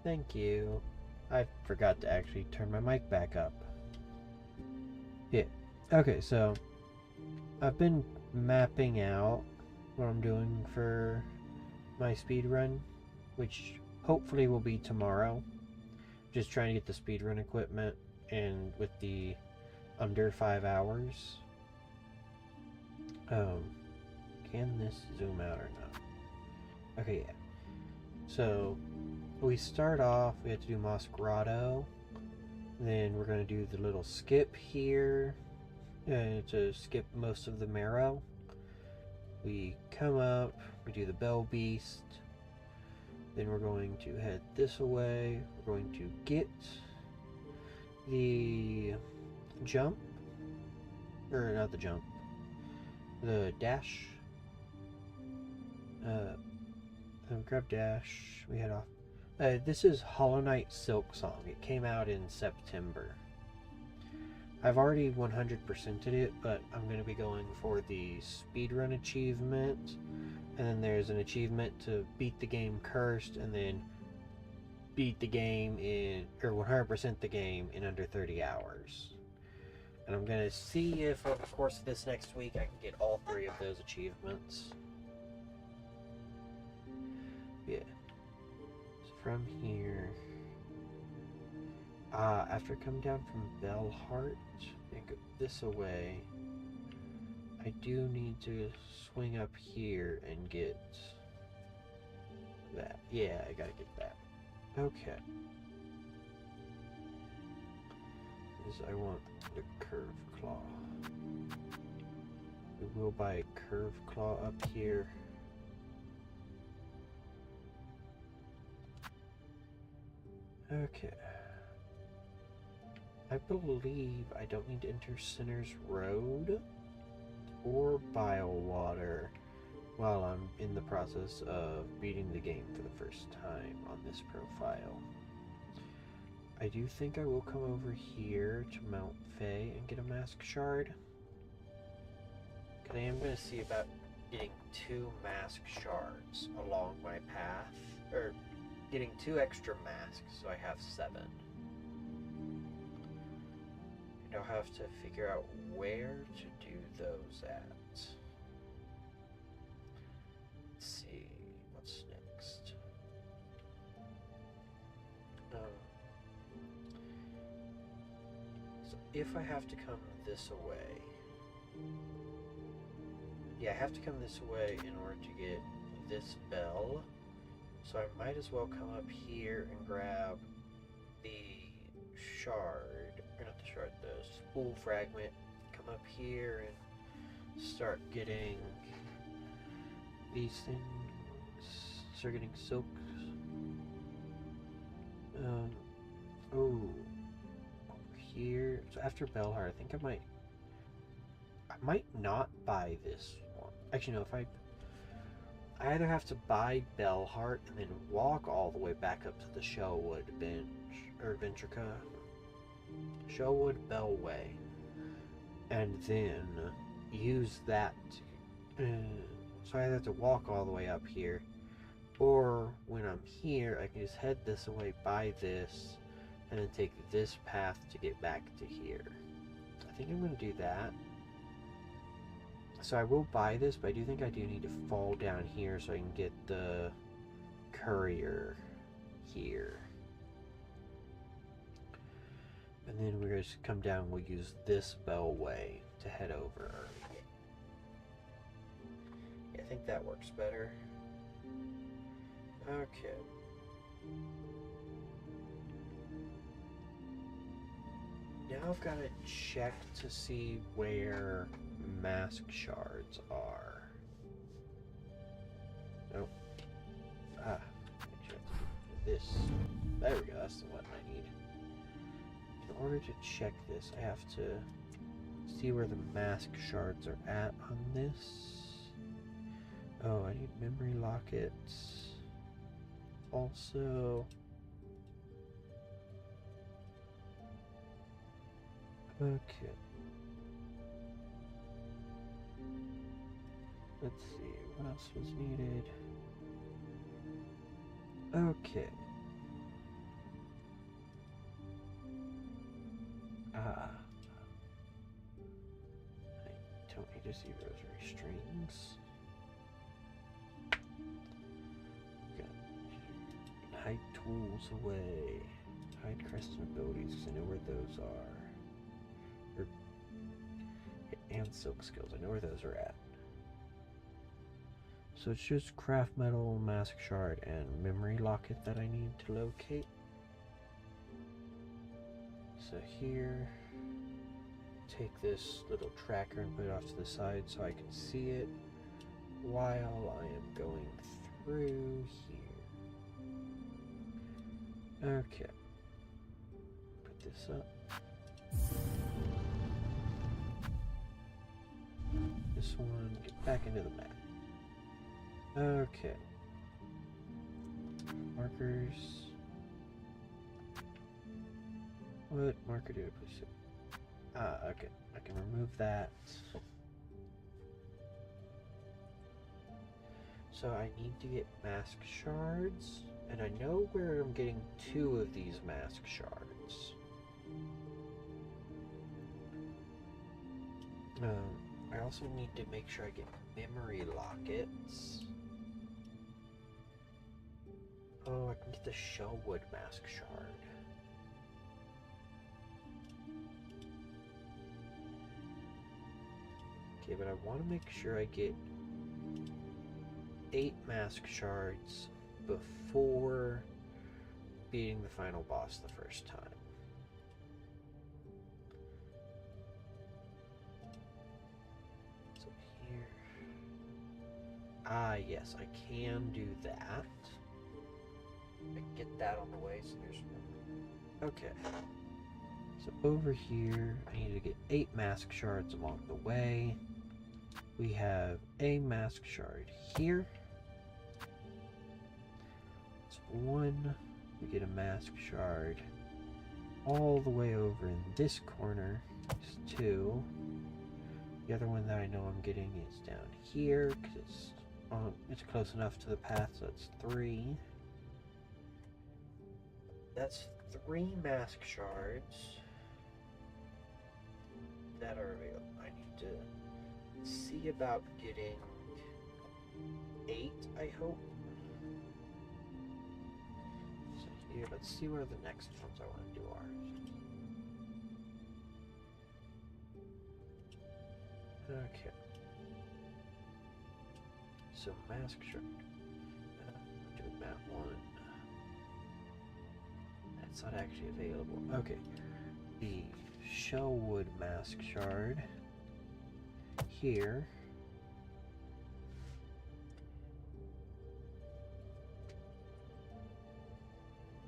Thank you. I forgot to actually turn my mic back up. Yeah. Okay, so I've been mapping out what I'm doing for my speed run, which hopefully will be tomorrow. Just trying to get the speedrun equipment and with the under 5 hours. Can this zoom out or not? Okay, yeah. So we start off, we have to do Moss Grotto. Then we're going to do the little skip here to skip most of the marrow. We come up, we do the Bell Beast. Then we're going to head this way. We're going to get the jump. Or not the jump. The dash. Grab dash. We head off. This is Hollowknight Silksong. It came out in September. I've already 100%ed it, but I'm going to be going for the speedrun achievement. And then there's an achievement to beat the game cursed, and then beat the game in, or 100% the game in under 30 hours. And I'm going to see if over the course of this next week I can get all 3 of those achievements. Yeah. So from here, after coming down from Bellheart and go this away, I do need to swing up here and get that. Yeah, I gotta get that. Okay. Because I want the curve claw. We will buy a curve claw up here. Okay. I believe I don't need to enter Sinner's Road or Bilewater while I'm in the process of beating the game for the first time on this profile. I do think I will come over here to Mount Faye and get a Mask Shard. Because I am going to see about getting 2 Mask Shards along my path. Or getting 2 extra masks so I have 7. And I'll have to figure out where to do those at. Let's see, what's next? So if I have to come this way, yeah, I have to come this way in order to get this bell. So I might as well come up here and grab the shard, or not the shard, the spool fragment. Come up here and start getting these things. Start getting silks. Oh, here. So after Bellheart, I think I might not buy this one. Actually, no. If I either have to buy Bellheart and then walk all the way back up to the Shellwood bench, or Ventrica, Shellwood Bellway, and then use that. So I either have to walk all the way up here, or when I'm here, I can just head this away, buy this, and then take this path to get back to here. I think I'm going to do that. So I will buy this, but I do think I do need to fall down here so I can get the courier here. And then we're going to come down, we'll use this bellway to head over. Yeah, I think that works better. Okay. Now I've got to check to see where mask shards are. Nope. This. There we go, that's the one I need. In order to check this, I have to see where the mask shards are at on this. Oh, I need memory lockets. Also, okay. Let's see, what else was needed? Okay. Ah. I don't need to see rosary strings. Okay. Hide tools away. Hide crests and abilities, because I know where those are. And silk skills, I know where those are at. So it's just craft metal, mask shard, and memory locket that I need to locate. So here, take this little tracker and put it off to the side so I can see it while I am going through here. Okay. Put this up. This one, get back into the map. Okay. Markers. What marker did I push it? Ah, okay. I can remove that. So I need to get mask shards, and I know where I'm getting 2 of these mask shards. I also need to make sure I get memory lockets. Oh, I can get the shellwood mask shard. Okay, but I want to make sure I get 8 mask shards before beating the final boss the first time. So here. Ah, yes, I can do that. I can get that on the way, so there's one. Okay. So over here, I need to get 8 mask shards along the way. We have a mask shard here. That's 1. We get a mask shard all the way over in this corner. It's 2. The other one that I know I'm getting is down here because it's close enough to the path, so that's 3. That's 3 mask shards that are available. I need to see about getting 8, I hope. So here, let's see where the next ones I want to do are. Okay. So mask shard. Do map 1. That's not actually available. Okay. The shellwood mask shard here.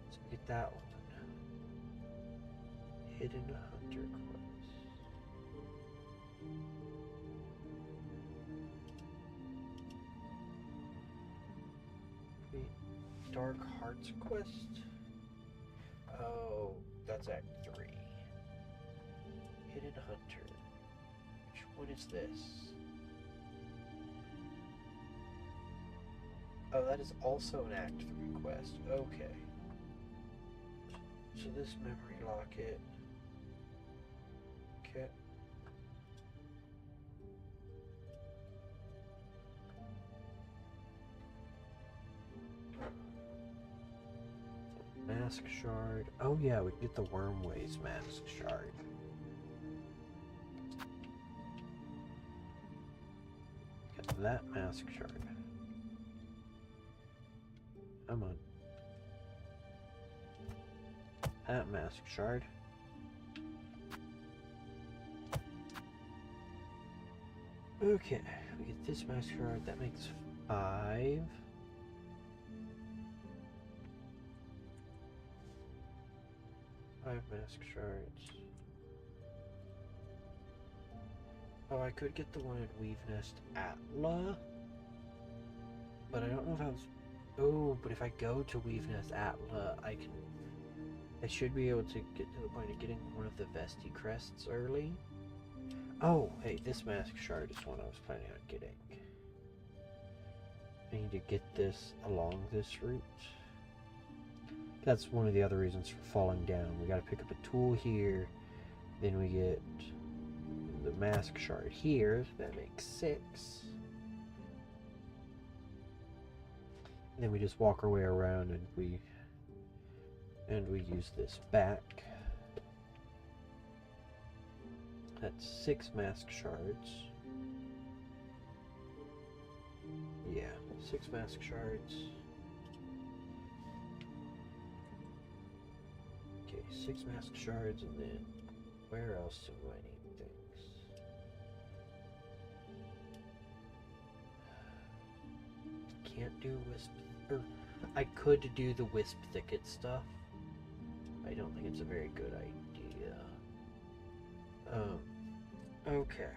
Let's get that one. Hidden Hunter Quest. Dark Hearts Quest? Oh, that's Act 3. Hidden Hunter. Which one is this? Oh, that is also an Act 3 quest. Okay. So this memory locket. Okay. Mask shard. Oh yeah, we can get the Wormways mask shard. Get that mask shard. Come on. That mask shard. Okay, we get this mask shard. That makes 5. Mask shards. Oh, I could get the one in Weave Nest Atla, but I don't know if I was. Oh, but if I go to Weave Nest Atla, I should be able to get to the point of getting one of the Vesti crests early. Oh, hey, this mask shard is one I was planning on getting. I need to get this along this route. That's one of the other reasons for falling down. We gotta pick up a tool here, Then we get the mask shard here. That makes 6. And then we just walk our way around and we use this back. That's 6 mask shards. Yeah, 6 mask shards. Okay, 6 mask shards, and then where else do I need things? Can't do wisp, or I could do the wisp thicket stuff. I don't think it's a very good idea. Okay.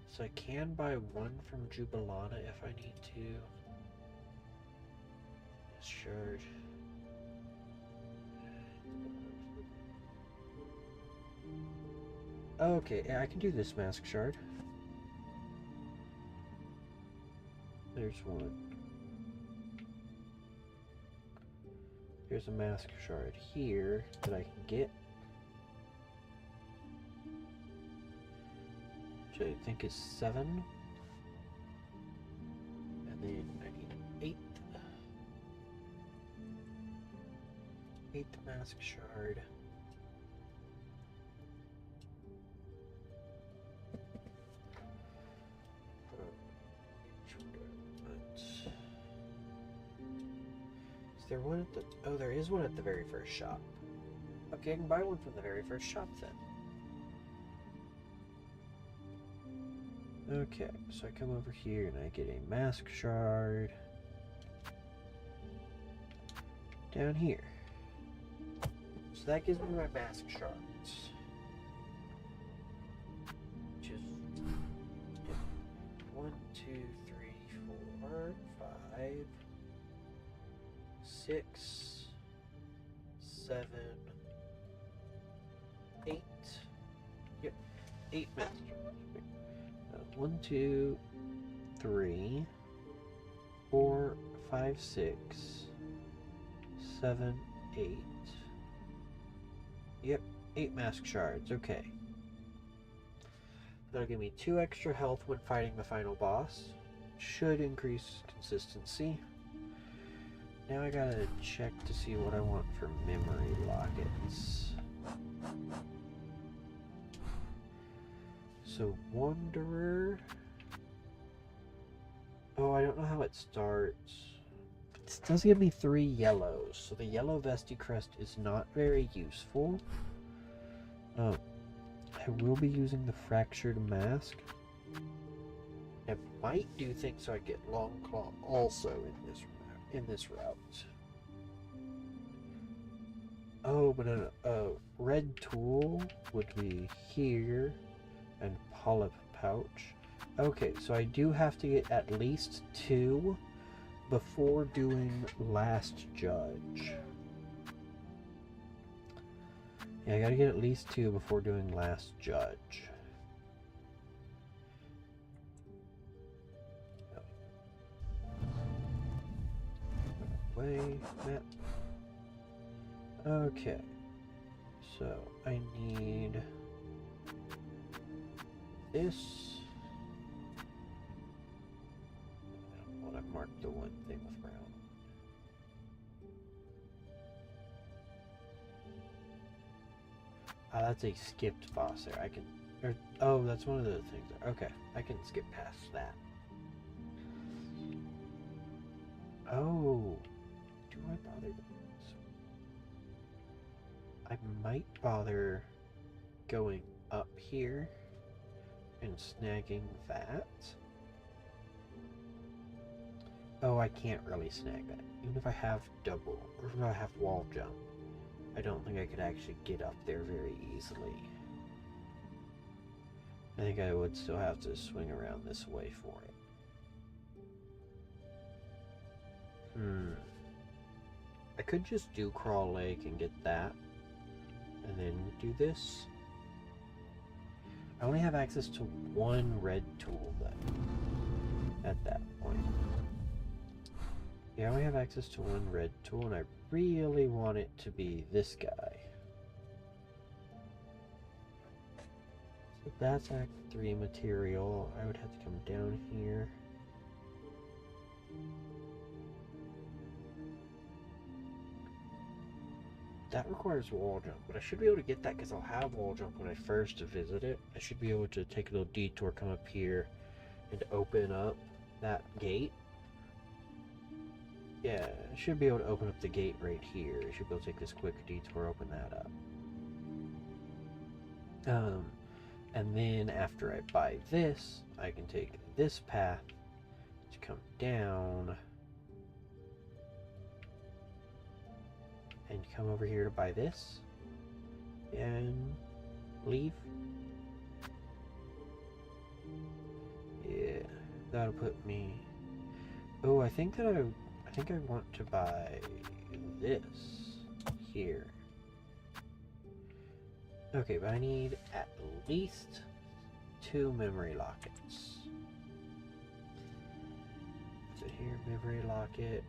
So I can buy 1 from Jubilana if I need to. Shard. Okay, yeah, I can do this mask shard. There's 1. There's a mask shard here that I can get. Which I think is 7. And then I need an 8th. 8th mask shard. Is there one at the... Oh, there is one at the very first shop. Okay, I can buy one from the very first shop then. Okay, so I come over here and I get a mask shard. Down here. So that gives me my mask shards. Which is 1, 2, 3, 4, 5, 6, 7, 8. Yep, 8 mask shards. 1, 2, 3, 4, 5, 6, 7, 8. Yep, 8 mask shards. Okay. That'll give me 2 extra health when fighting the final boss. Should increase consistency. Now I gotta check to see what I want for memory lockets. So, Wanderer. Oh, I don't know how it starts. It does give me 3 yellows, so the yellow Vesti Crest is not very useful. I will be using the Fractured Mask. I might do things so I get Long Claw also in this route. Oh, but a red tool would be here. And polyp pouch. Okay, so I do have to get at least 2 before doing Last Judge. Yeah, I gotta get at least 2 before doing Last Judge. Way map. Okay, so I need this. I don't want to mark the one thing with brown. Ah, that's a skipped boss there. I can... oh, that's one of the things there. Okay, I can skip past that. Oh, do I bother? I might bother going up here and snagging that. Oh, I can't really snag that. Even if I have double, or if I have wall jump, I don't think I could actually get up there very easily. I think I would still have to swing around this way for it. I could just do Crawl Lake and get that, and then do this. I only have access to 1 red tool then, at that point. Yeah, I only have access to 1 red tool, and I really want it to be this guy. If that's Act 3 material, I would have to come down here. That requires wall jump, but I should be able to get that because I'll have wall jump when I first visit it. I should be able to take a little detour, come up here, and open up that gate. Yeah, I should be able to open up the gate right here. I should be able to take this quick detour, open that up. And then after I buy this, I can take this path to come down and come over here to buy this and leave. Yeah, that'll put me. Oh, I think I want to buy this here. Okay, but I need at least 2 memory lockets. So here, memory locket.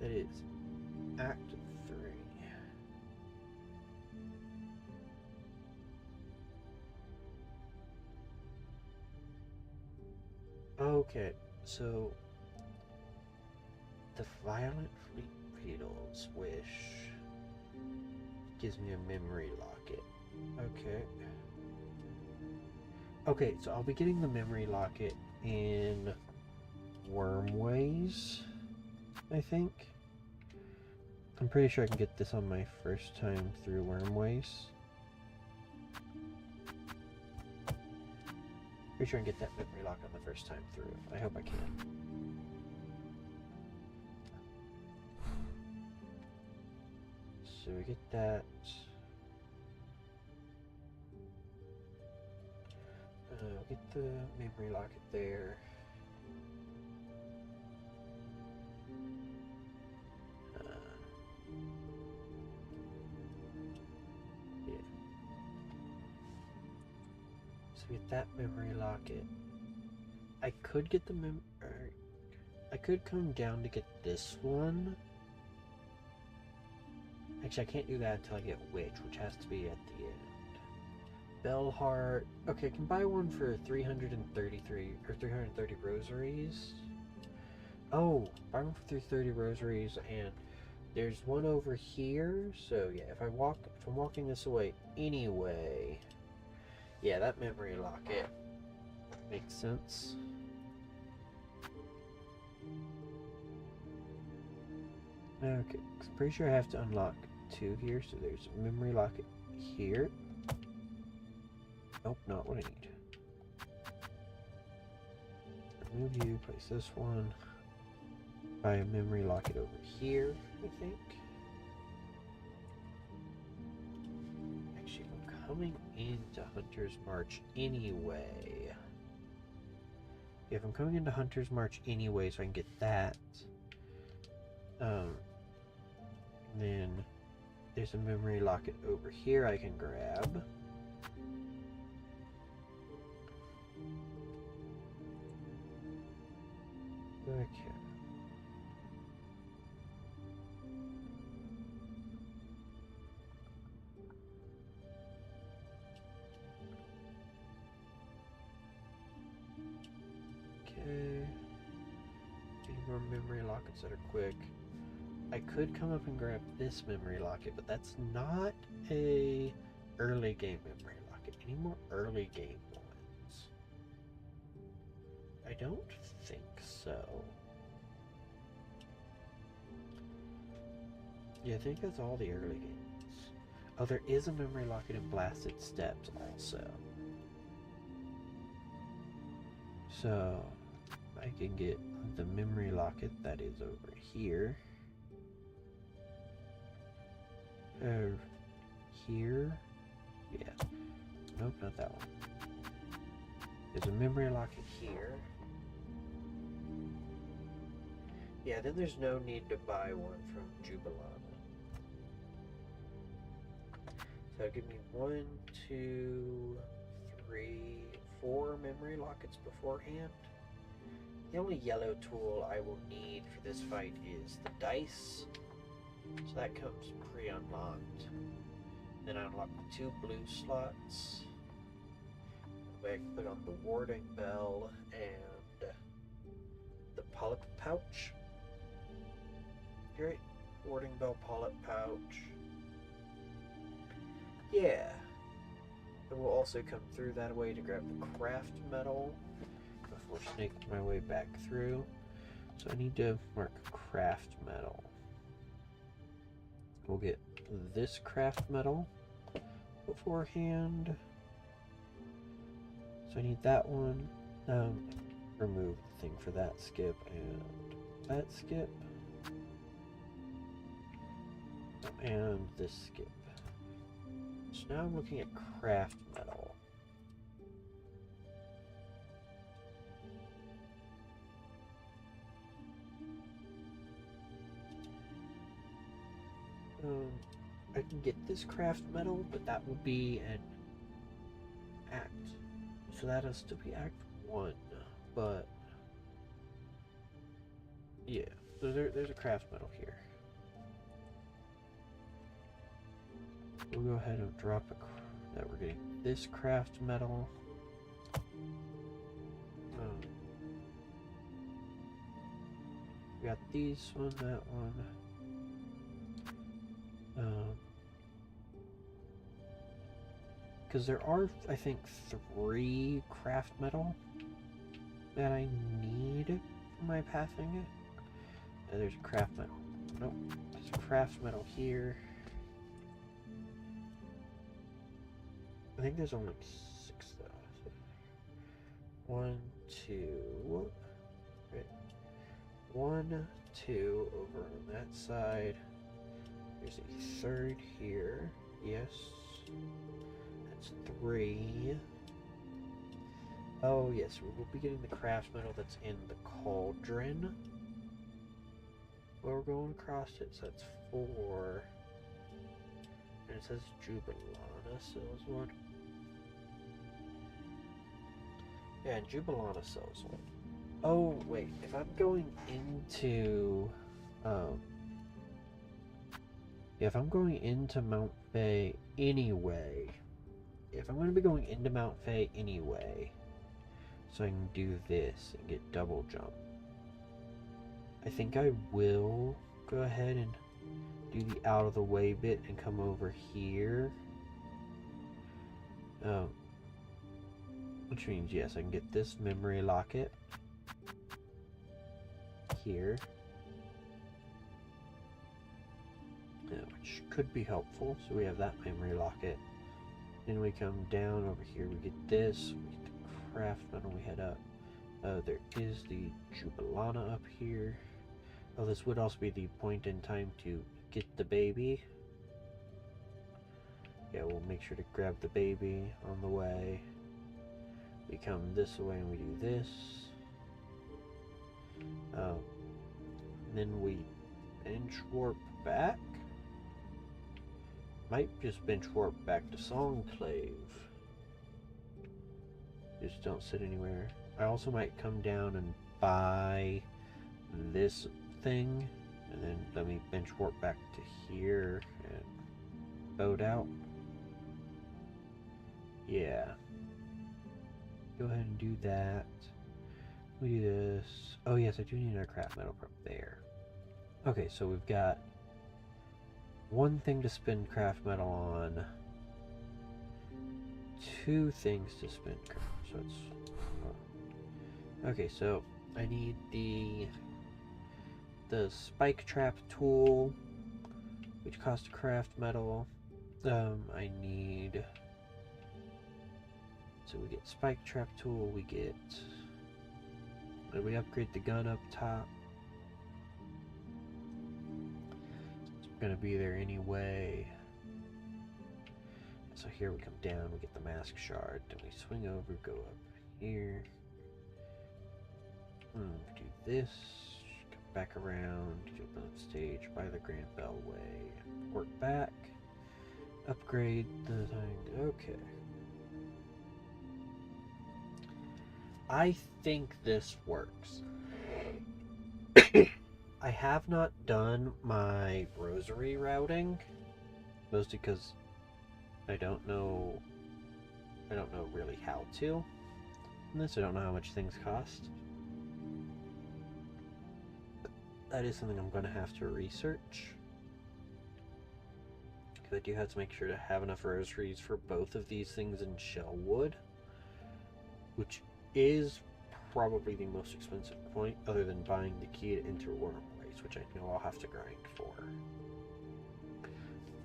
That is Act 3. Okay, so the Violent Beetle's Wish gives me a memory locket. Okay. Okay, so I'll be getting the memory locket in Wormways, I think. I'm pretty sure I can get this on my first time through Wormways. Pretty sure I can get that memory locket on the first time through. I hope I can. So we get that. Get the memory locket there. Yeah. So get that memory locket. I could get the I could come down to get this one. Actually, I can't do that until I get which has to be at the end. Bellheart. Okay, I can buy one for 333 or 330 rosaries. Oh, buy one for 330 rosaries, and there's one over here. So yeah, if I'm walking this away anyway, yeah, that memory locket makes sense. Okay, I'm pretty sure I have to unlock 2 here. So there's a memory locket here. Nope, not what I need. Remove you, place this one. Buy a memory locket over here, I think. Actually, I'm coming into Hunter's March anyway. If I'm coming into Hunter's March anyway, so I can get that. Then there's a memory locket over here I can grab. Okay. Okay. Any more memory lockets that are quick. I could come up and grab this memory locket, but that's not a early game memory locket. Any more early game ones? I don't think so. Yeah, I think that's all the early games. Oh, there is a memory locket in Blasted Steps also. So, I can get the memory locket that is over here. Here? Yeah. Nope, not that one. There's a memory locket here. Yeah, then there's no need to buy one from Jubilana. So give me 1, 2, 3, 4 memory lockets beforehand. The only yellow tool I will need for this fight is the dice. So that comes pre-unlocked. Then I unlock the 2 blue slots. way I can put on the warding bell and the polyp pouch. Great. Warding bell, polyp pouch. Yeah. I will also come through that way to grab the craft metal before snaking my way back through. So I need to mark craft metal. We'll get this craft metal beforehand. So I need that one. Remove the thing for that skip and that skip. And this skip. So now I'm looking at craft metal. I can get this craft metal, but that will be an act. So that has to be act 1. But yeah, there's a craft metal here. We'll go ahead and drop that we're getting this craft metal. We got these one, that one. Because there are, I think, 3 craft metal that I need for my pathing. There's a craft metal. Nope, there's a craft metal here. I think there's only 6 though. 1, 2. Right. 1, 2 over on that side. There's a 3rd here. Yes. That's 3. Oh yes, we will be getting the craft metal that's in the cauldron. Well, we're going across it, so that's 4. And it says Jubilana sells one. Yeah, and Jubilana sells one. Oh, wait, if I'm going into, if I'm going into Mount Fae anyway, if I'm going to be going into Mount Fae anyway, so I can do this and get double jump, I think I will go ahead and do the out of the way bit and come over here. Which means, yes, I can get this memory locket here. Which could be helpful. So we have that memory locket. Then we come down over here, we get this, we get the craft metal, we head up. There is the Jubilana up here. Oh, this would also be the point in time to get the baby. Yeah, we'll make sure to grab the baby on the way. We come this way and we do this. Then we bench warp back. Might just bench warp back to Songclave. Just don't sit anywhere. I also might come down and buy this thing, and then let me bench warp back to here and boat out. Yeah. Go ahead and do that. We do this. Oh yes, I do need our craft metal from there. Okay, so we've got one thing to spend craft metal on, 2 things to spend craft. So it's okay. So I need the spike trap tool, which costs craft metal. I need. So we get spike trap tool. We get. We upgrade the gun up top. It's gonna be there anyway. So here we come down, we get the mask shard, then we swing over, go up here. Do this, come back around, jump on stage, by the Grand Bellway, work back, upgrade the thing. Okay. I think this works. I have not done my rosary routing, mostly because I don't know I don't know really how to. Unless I don't know how much things cost. That is something I'm going to have to research. Because I do have to make sure to have enough rosaries for both of these things in shellwood. Which is probably the most expensive point, other than buying the key to enter Wormways, which I know I'll have to grind for.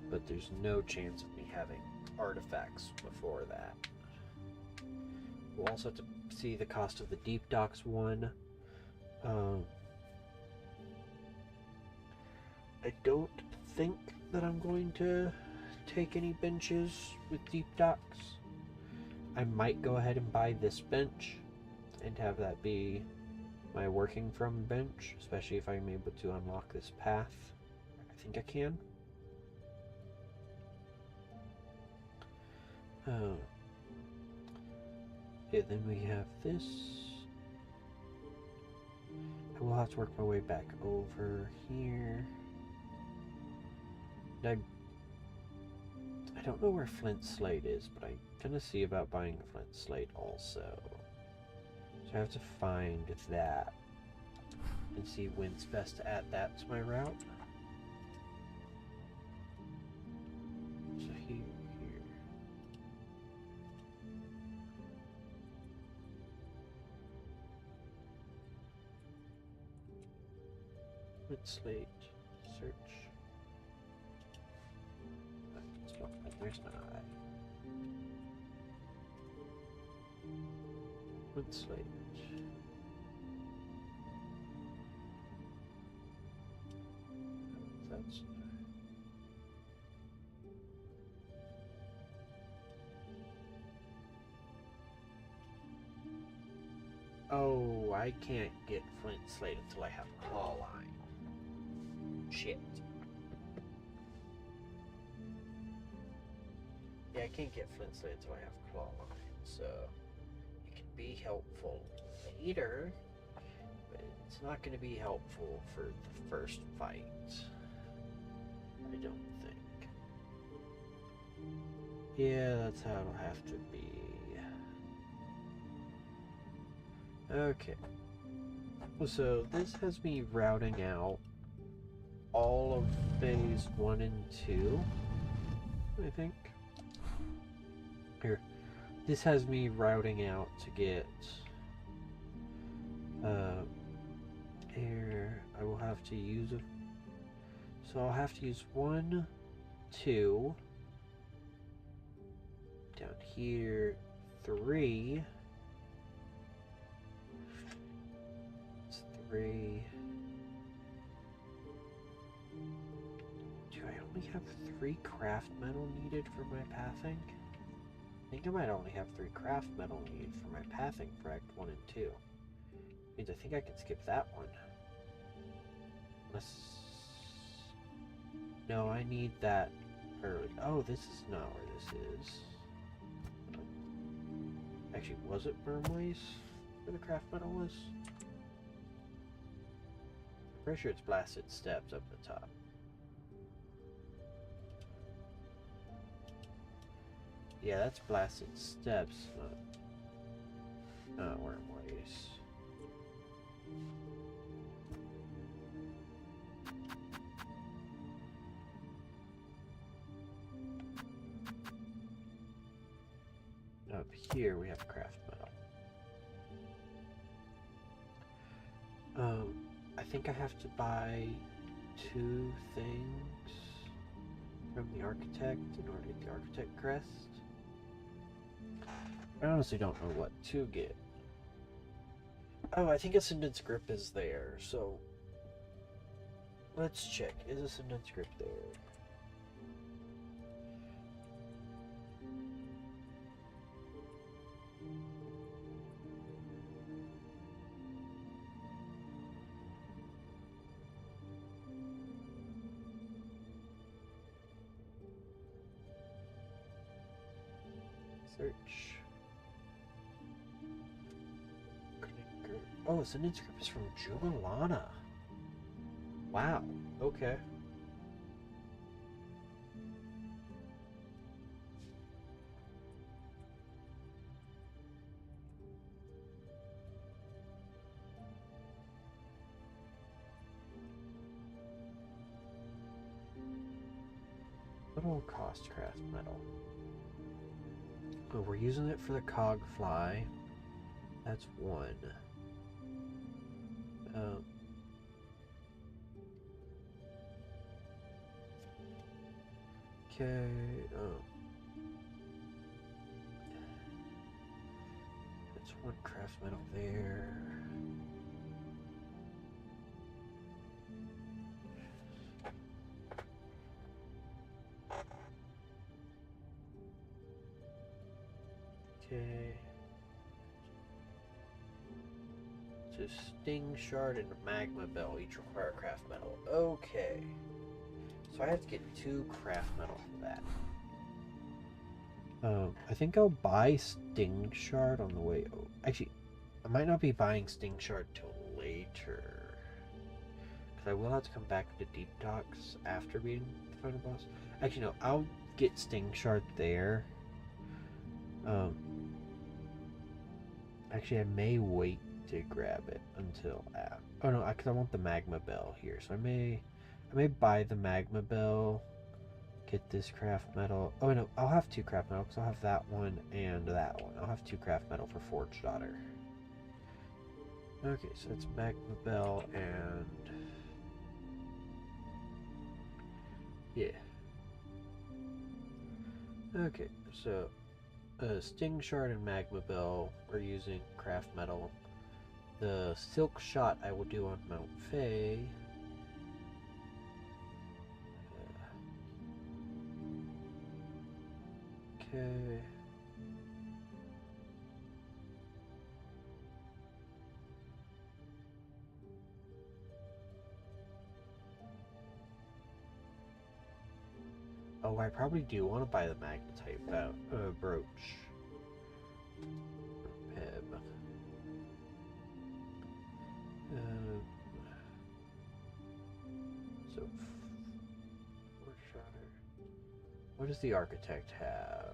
But there's no chance of me having artifacts before that. We'll also have to see the cost of the Deep Docks one. I don't think that I'm going to take any benches with Deep Docks. I might go ahead and buy this bench and have that be my working from bench, especially if I'm able to unlock this path. I think I can. Yeah, then we have this. I will have to work my way back over here. I don't know where Flint Slate is, but I'm gonna see about buying a Flint Slate also. So I have to find that and see when's best to add that to my route. So here. Flint Slate, search. There's an eye. Flint Slate. That's. Oh, I can't get Flint Slate until I have Claw Line. Shit. Yeah, I can't get Flint Slate until I have Claw Line, so it can be helpful later, but it's not going to be helpful for the first fight. I don't think. Yeah, that's how it'll have to be. Okay. So this has me routing out all of phase 1 and 2, I think. Here. This has me routing out to get air. I will have to use a. So I'll have to use 1, 2 down here, 3. It's 3. Do I only have 3 craft metal needed for my pathing? I think I might only have 3 craft metal needed for my pathing for Act 1 and 2. Means I think I can skip that one. Unless... No, I need that early. Oh, this is not where this is. Actually, was it Burmways where the craft metal was? I'm pretty sure it's Blasted Steps up the top. Yeah, that's Blasted Steps, not Wormways. Up here we have craft metal. I think I have to buy 2 things from the architect in order to get the architect crest. I honestly don't know what to get. Oh, I think Ascendant's Grip is there, so let's check. Is Ascendant's Grip there? Search. Oh, Ascendant's Grip is from Jubilana. Wow. Okay. What will cost craft metal? Oh, we're using it for the cog fly. That's one. Okay. That's one craft metal there. Okay. So sting shard and magma bell each require craft metal. Okay. So I have to get 2 craft metal for that. I think I'll buy sting shard on the way. Oh, actually, I might not be buying sting shard till later. Because I will have to come back to deep docks after beating the final boss. Actually, no, I'll get sting shard there. Actually, I may wait to grab it until after. Oh no, because I want the magma bell here, so I may buy the magma bell, get this craft metal. Oh no, I'll have 2 craft metal because I'll have that one and that one. I'll have 2 craft metal for Forge Daughter. Okay, so it's magma bell and yeah. Okay, so sting shard and magma bell are using craft metal. The silk shot I will do on Mount Faye. Okay. Oh, I probably do want to buy the magnetite brooch. Peb. So, what does the architect have?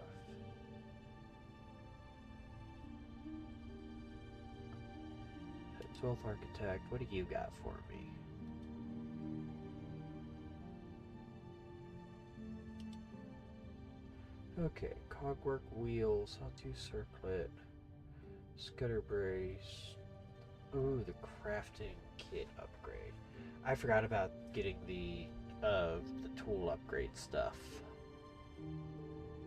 The 12th architect, what do you got for me? Okay, cogwork wheels, sawtooth circlet, scudder brace. Ooh, the crafting kit upgrade. I forgot about getting the tool upgrade stuff.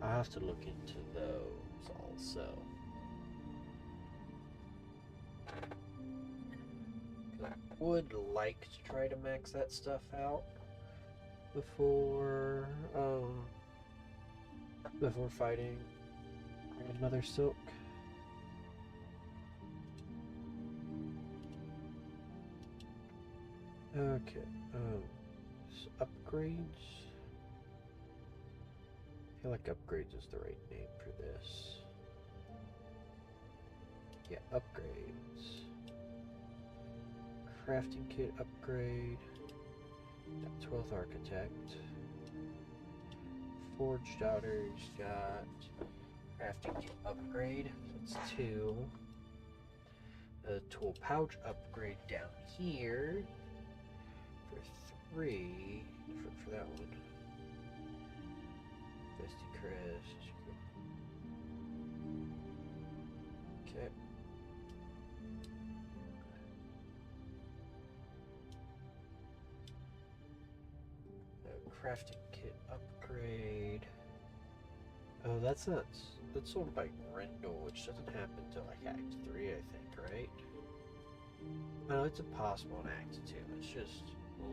I'll have to look into those also. I would like to try to max that stuff out before fighting another silk. Okay, so upgrades. I feel like upgrades is the right name for this. Yeah, upgrades. Crafting kit upgrade. 12th architect. Forge Daughter's got crafting kit upgrade. That's 2. A tool pouch upgrade down here for 3. For that one. Vesty crest. Okay. Crafting kit upgrade. Oh, that's sold by Grendel, which doesn't happen until like Act 3, I think, right? No, it's impossible in Act 2. It's just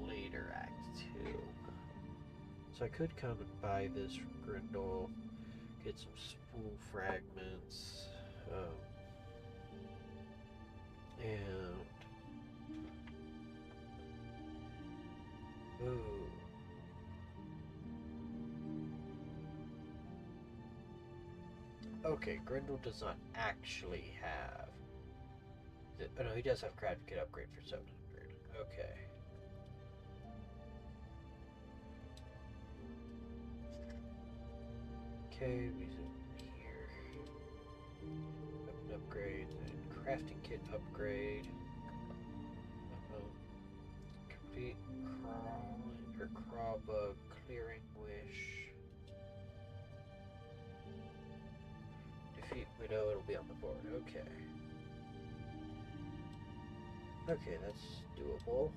later Act 2. So I could come and buy this from Grendel, get some spool fragments, and ooh. Okay, Grendel does not actually have. Oh no, he does have crafting kit upgrade for 700. Okay. Okay, we zoom here. Weapon upgrades and crafting kit upgrade. Complete crawl or crawl bug clearing wish. We know it'll be on the board. Okay. Okay, that's doable.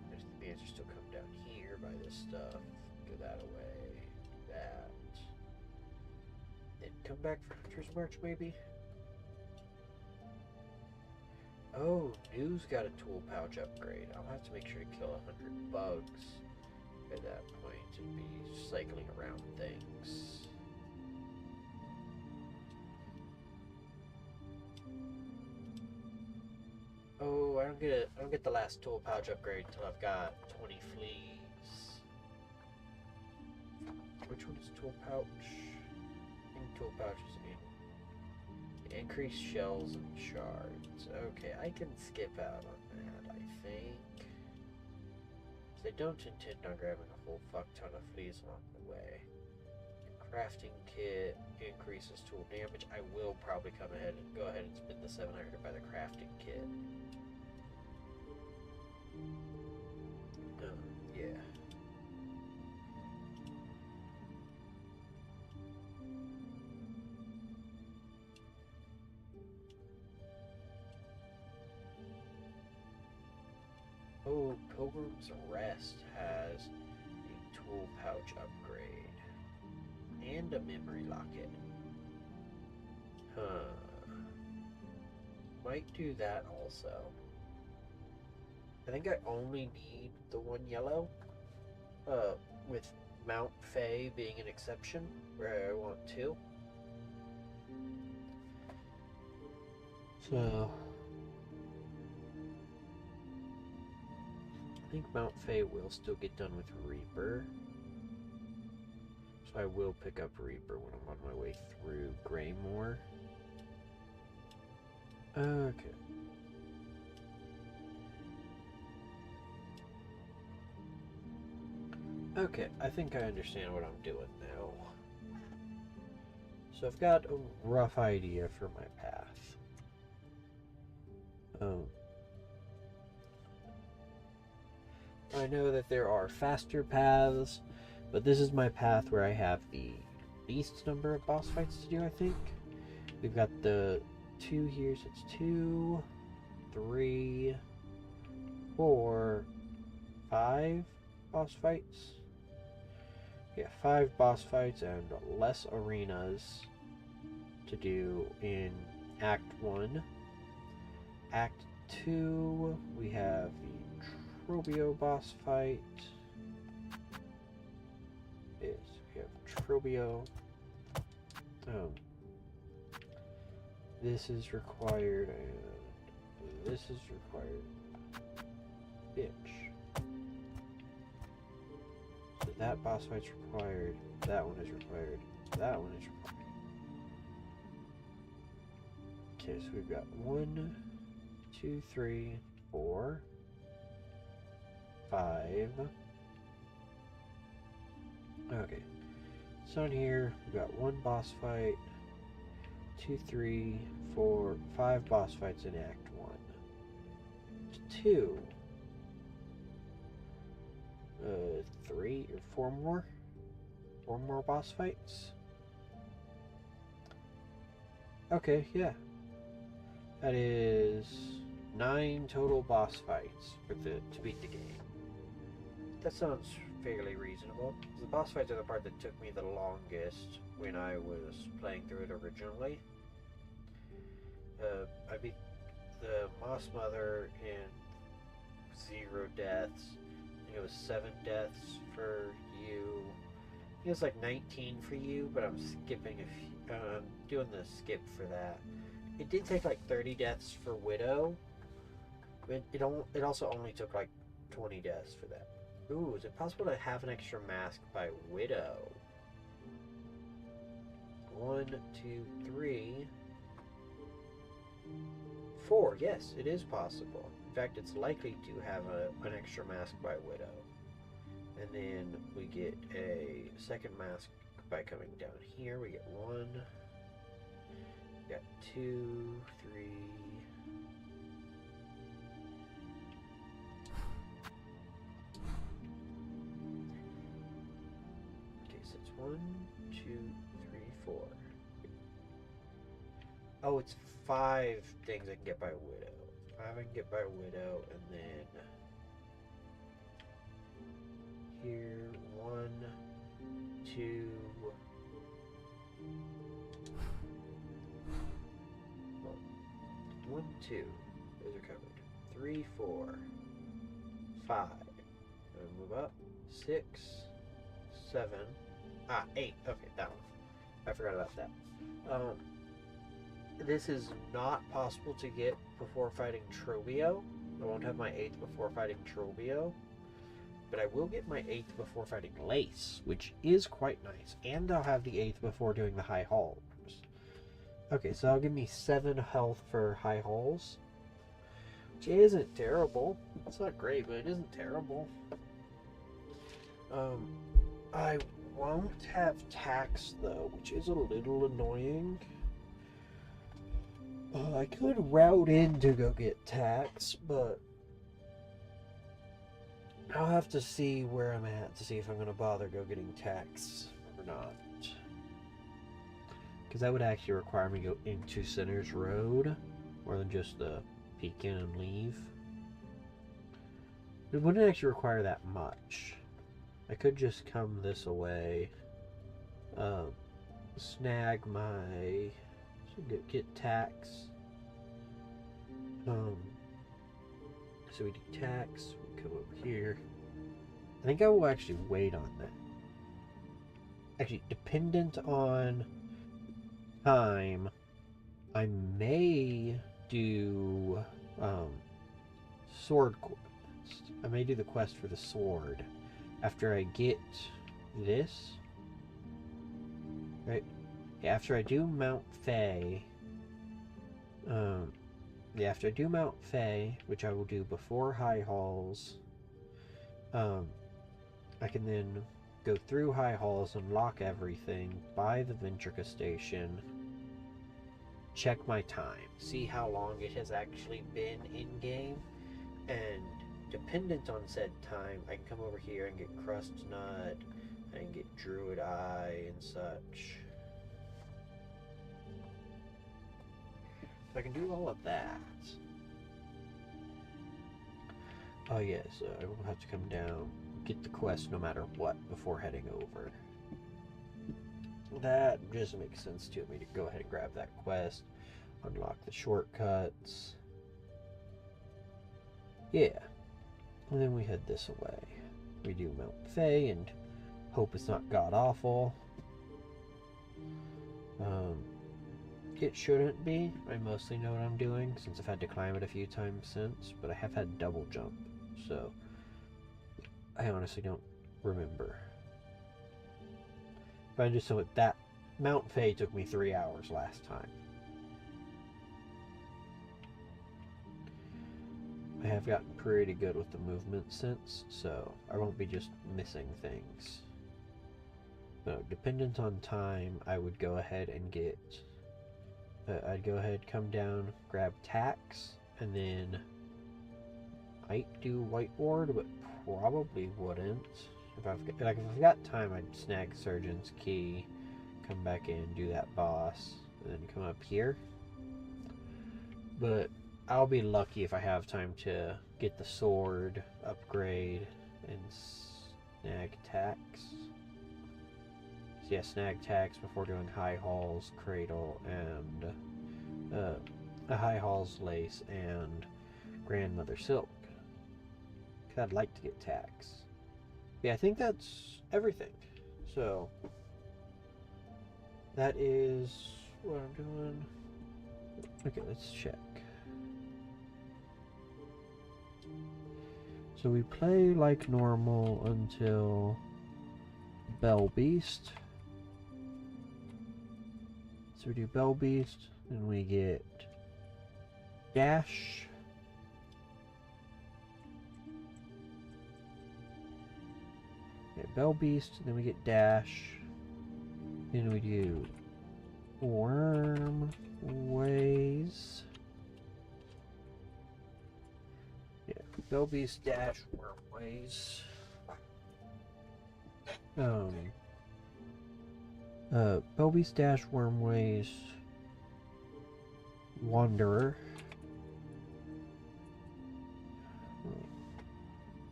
There's the answer still come down here by this stuff. Go that away. That. Then come back for Hunter's March, maybe? Oh, New's got a tool pouch upgrade. I'll have to make sure to kill 100 bugs at that point and be cycling around things. Oh, I don't get the last tool pouch upgrade until I've got 20 fleas. Which one is tool pouch? I think tool pouch is increase shells and shards. Okay, I can skip out on that, I think. I don't intend on grabbing a whole fuck ton of fleas along the way. Crafting kit increases tool damage. I will probably go ahead and spend the 700 to buy the crafting kit. Yeah. Oh, Pilgrim's Rest has a tool pouch upgrade and a memory locket. Huh. Might do that also. I think I only need the one yellow. With Mount Fay being an exception, where I want two. So I think Mount Fay will still get done with Reaper. So I will pick up Reaper when I'm on my way through Greymoor. Okay. Okay, I think I understand what I'm doing now. So I've got a rough idea for my path. I know that there are faster paths, but this is my path where I have the least number of boss fights to do, I think. We've got the 2 here, so it's 2, 3, 4, 5 boss fights. Yeah, 5 boss fights and less arenas to do in Act 1. Act 2, we have the Trobio boss fight. Yes, we have Trobio. This is required, and this is required. Bitch. So that boss fight's required, that one is required, that one is required. Okay, so we've got 1, 2, 3, 4, 5. Okay, so on here we've got 1 boss fight, 2, 3, 4, 5 boss fights in Act 1. 2, 3 or 4 more? 4 more boss fights? Okay, yeah. That is 9 total boss fights to beat the game. That sounds fairly reasonable. The boss fights are the part that took me the longest when I was playing through it originally. I beat the Moss Mother in 0 deaths. I think it was 7 deaths for you. I think it was like 19 for you, but I'm skipping a few. I'm doing the skip for that. It did take like 30 deaths for Widow. It also only took like 20 deaths for that. Ooh, is it possible to have an extra mask by Widow? 1, 2, 3, 4. Yes, it is possible. In fact, it's likely to have an extra mask by Widow. And then we get a second mask by coming down here. We get 1. We got 2, 3. Okay, so it's 1, 2, 3, 4. Oh, it's 5 things I can get by Widow. 5 I can get by Widow, and then here 1, 2. 1, 2. Those are covered. 3, 4, 5. And move up. 6, 7. 8. Okay, that one. I forgot about that. This is not possible to get before fighting Trobio. I won't have my 8th before fighting Trobio. But I will get my 8th before fighting Lace, which is quite nice. And I'll have the 8th before doing the High Halls. Okay, so that'll give me 7 health for High Halls. Which isn't terrible. It's not great, but it isn't terrible. I won't have tax, though, which is a little annoying. I could route in to go get tax, but I'll have to see where I'm at to see if I'm going to bother go getting tax or not. Because that would actually require me to go into Center's Road, more than just the peek in and leave. It wouldn't actually require that much. I could just come this way, snag my, get tax. So we do tax, we come over here. I think I will actually wait on that. Actually, dependent on time, I may do sword quest. I may do the quest for the sword after I get this. Right? Yeah, after I do Mount Faye. Yeah, after I do Mount Faye, which I will do before High Halls, I can then go through High Halls, unlock everything, buy the Ventrica Station, check my time, see how long it has actually been in-game, and dependent on said time, I can come over here and get Crust Nut, and get Druid Eye and such. So I can do all of that. Oh yes, I will have to come down, get the quest no matter what before heading over. That just makes sense to me to go ahead and grab that quest, unlock the shortcuts. Yeah, and then we head this way. We do Mount Faye and hope it's not god-awful. It shouldn't be. I mostly know what I'm doing since I've had to climb it a few times since, but I have had double jump, so I honestly don't remember. But I just know that Mount Faye took me 3 hours last time. I have gotten pretty good with the movement since, so I won't be just missing things. So, dependent on time, I would go ahead and get... I'd go ahead, come down, grab tax, and then might do White Ward, but probably wouldn't. If I've got time, I'd snag Surgeon's Key, come back in, do that boss, and then come up here. But I'll be lucky if I have time to get the sword, upgrade, and snag tax. So yeah, snag tax before doing High Halls, Cradle, and a High Halls Lace and Grandmother Silk. Cause I'd like to get tax. Yeah, I think that's everything. So that is what I'm doing. Okay, let's check. So we play like normal until Bell Beast. So we do Bell Beast, then we get Dash. Okay, Bell Beast, then we get Dash. Then we do Worm Ways. Yeah, Bell Beast, Dash, Worm Ways. Bell Beast, Dash, Worm Ways. Wanderer.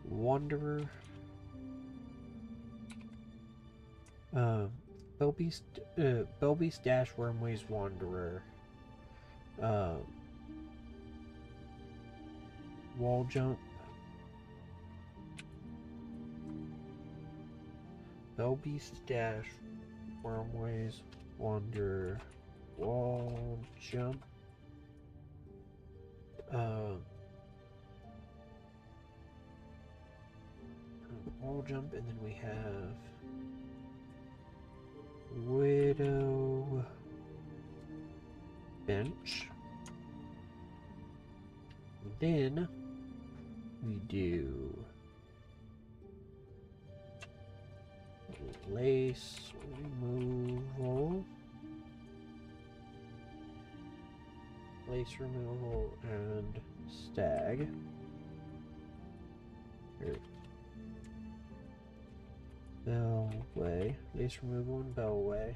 Wanderer. Belbeast Dash Wormways Wanderer. Wall Jump. Belbeast Dash Wormways Wanderer. Wall Jump. Wall Jump, and then we have Widow Bench. Then we do Lace Removal. Lace Removal and Stag. Here. Bellway. Lace Removal and Bellway.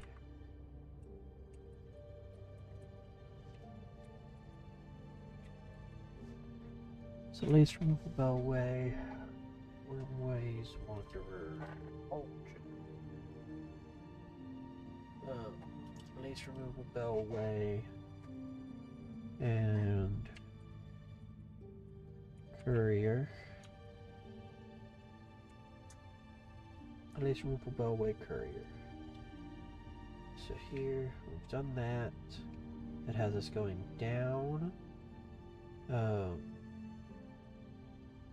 So Lace Removal, Bellway. Wormways, Wanderer. Oh, Lace Removal, Bellway. And Courier. Lace Removal, Bellway, Courier. So here, we've done that. That has us going down.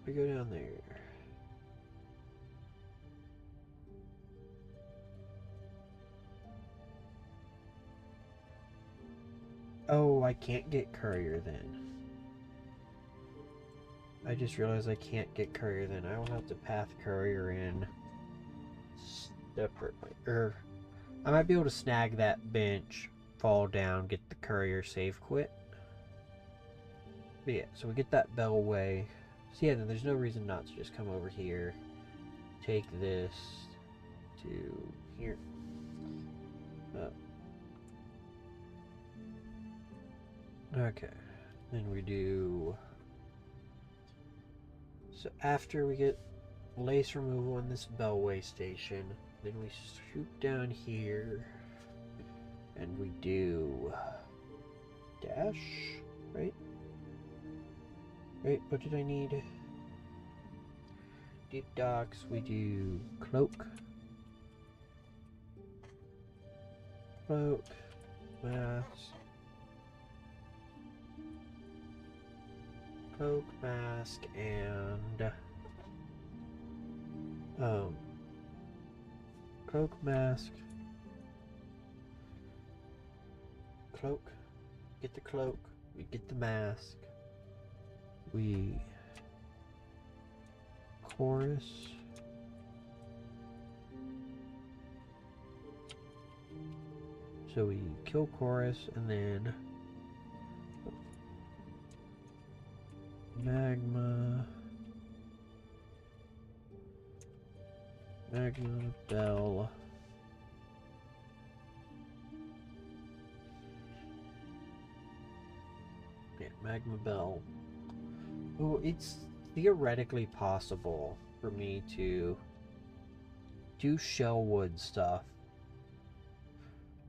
We go down there. Oh, I can't get Courier then. I just realized I can't get Courier then. I will have to path Courier in separately. I might be able to snag that bench, fall down, get the Courier save quit. But yeah, so we get that Bellway. So yeah, then there's no reason not to just come over here, take this to here. Okay, then we do. So after we get Lace Removal on this Bellway station, then we shoot down here, and we do Dash, right? Wait, what did I need? Deep Docks, we do Cloak. Cloak, Mask. Cloak, Mask, and Cloak, Mask. Cloak. Get the cloak. We get the mask. We chorus. So we kill chorus and then magma bell. Yeah, magma bell. Oh, it's theoretically possible for me to do Shellwood stuff.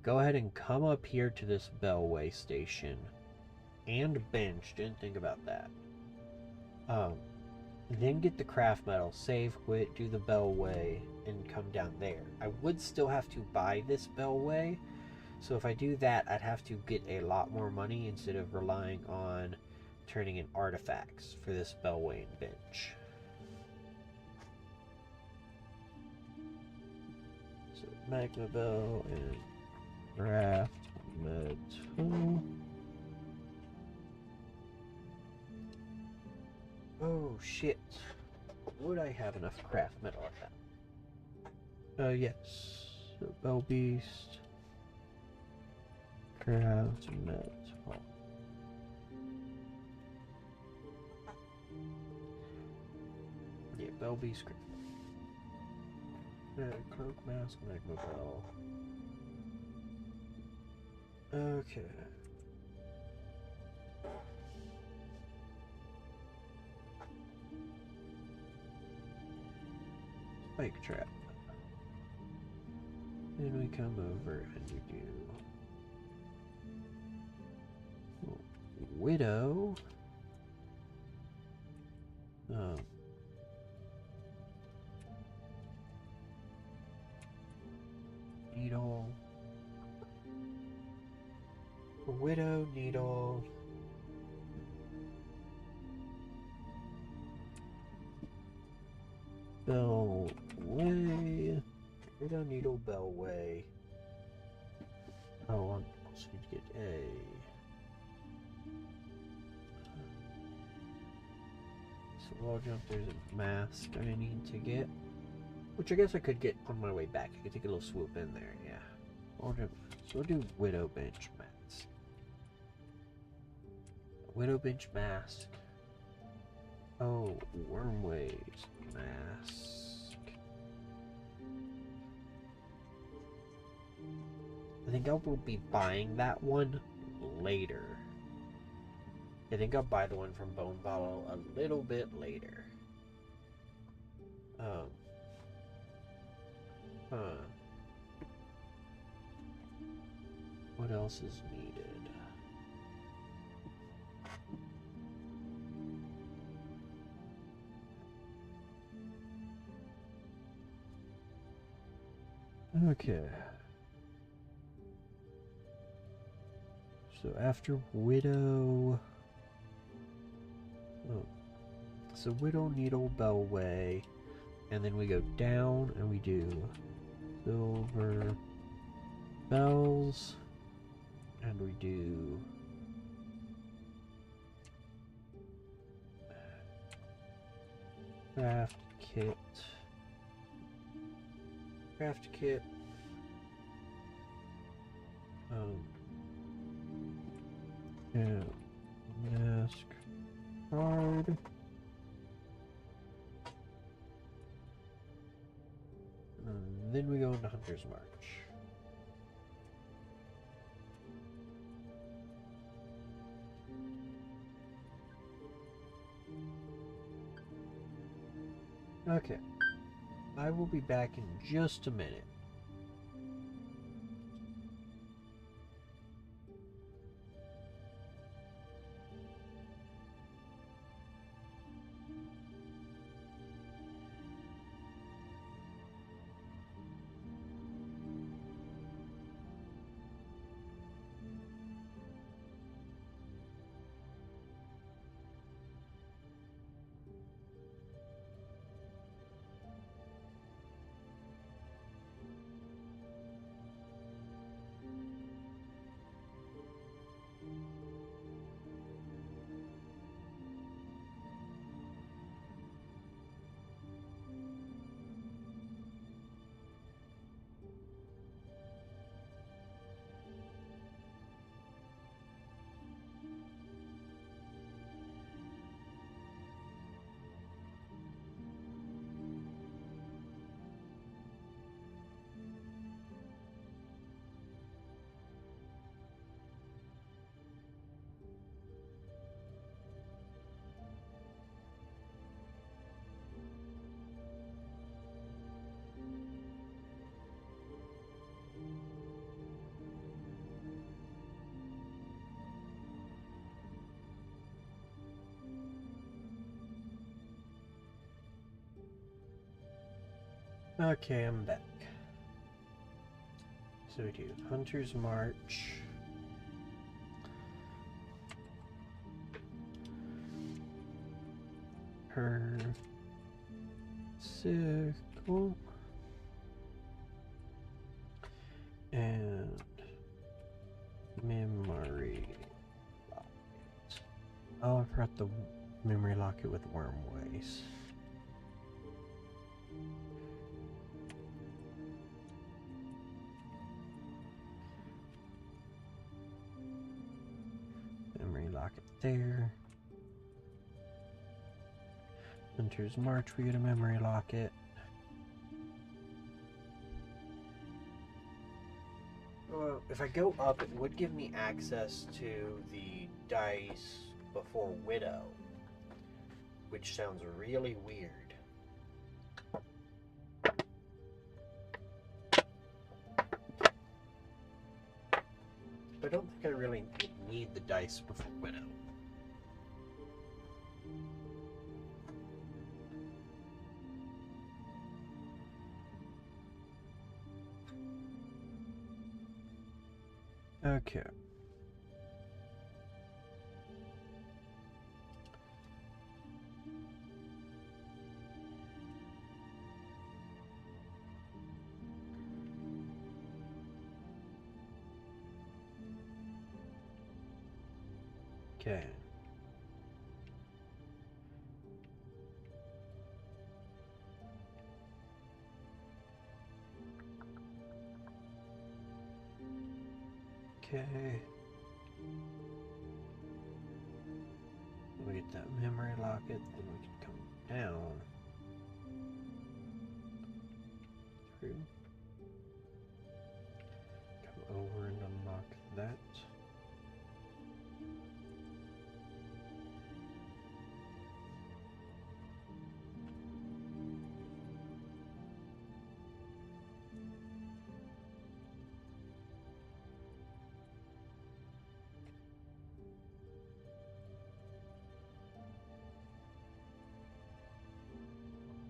Go ahead and come up here to this Bellway station and bench. Didn't think about that. Then get the craft metal, save, quit, do the Bellway, and come down there. I would still have to buy this Bellway, so if I do that, I'd have to get a lot more money instead of relying on turning in artifacts for this Bellway and bench. So magma bell and craft metal. Oh shit. Would I have enough craft metal at that? Yes. So Bell Beast. Craft metal. Yeah, Bell Beast. Cloak, Mask, Magma Bell. Okay. spike trap. Then we come over and we do Widow. Needle. Widow, needle. Bellway. Widow, needle, Bellway. Oh, I also need to get a. So wall jump, there's a mask I need to get. Which I guess I could get on my way back. I could take a little swoop in there, yeah. Wall jump. So we'll do Widow Bench Mask. Widow Bench Mask. Oh, Wormways Mask. I think I will be buying that one later. I think I'll buy the one from Bone Bottle a little bit later. What else is needed? Okay. So after Widow... Oh. So Widow, Needle, Bellway. And then we go down and we do Silver Bells. And we do... Craft Kit. Craft Kit. Yeah. Mask. Card. And then we go into Hunter's March. Okay. I will be back in just a minute. Okay, I'm back. So we do Hunter's March. Her circle. And memory locket. Oh, I forgot the memory locket with Wormways. Locket there. Hunter's March, we get a memory locket. Well, if I go up, it would give me access to the dice before Widow, which sounds really weird. need the dice before Widow. Okay. Okay. Okay. We get that memory locket, then we can come down through. Come over and unlock that.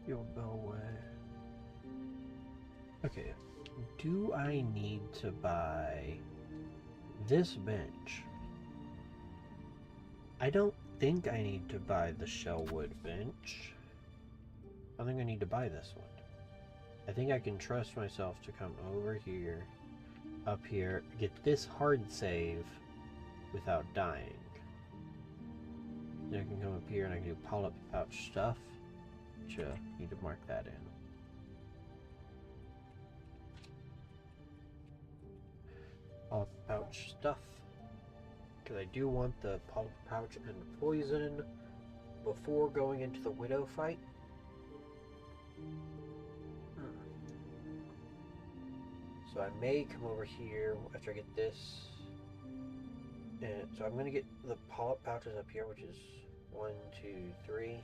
Your Bellway. Okay, do I need to buy this bench? I don't think I need to buy the Shellwood bench. I think I need to buy this one. I think I can trust myself to come over here, up here, get this hard save without dying. Then I can come up here and I can do polyp pouch stuff. Need to mark that in. Polyp pouch stuff. Because I do want the polyp pouch and poison before going into the Widow fight. So I may come over here after I get this. And so I'm going to get the polyp pouches up here, which is 1, 2, 3.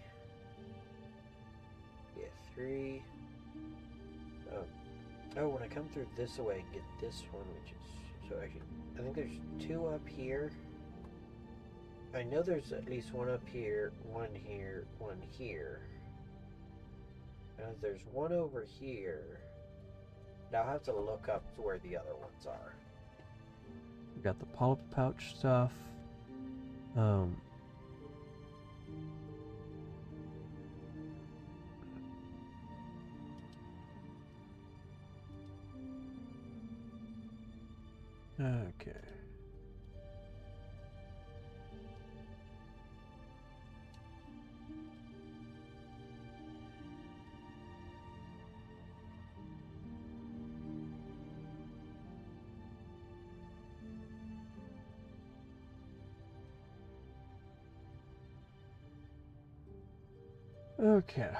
Yeah, 3. Oh, when I come through this way and get this one, which is... So actually, I think there's 2 up here. I know there's at least 1 up here, 1 here, 1 here. And there's 1 over here. Now I'll have to look up to where the other ones are. We got the polyp pouch stuff. Okay. Okay.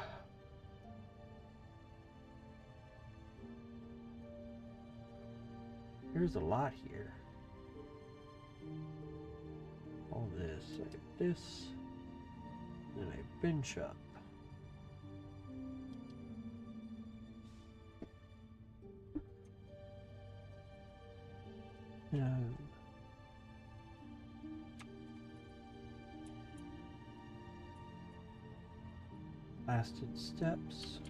There's a lot here. All this, look at this, and a bench up. And lasted steps,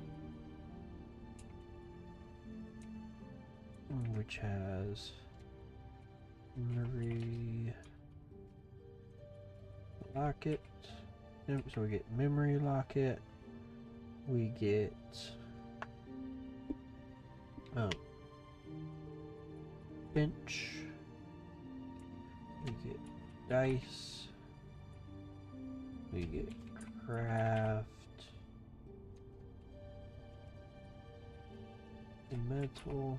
which has memory locket. So we get memory locket. We get bench. We get dice. We get craft. Metal.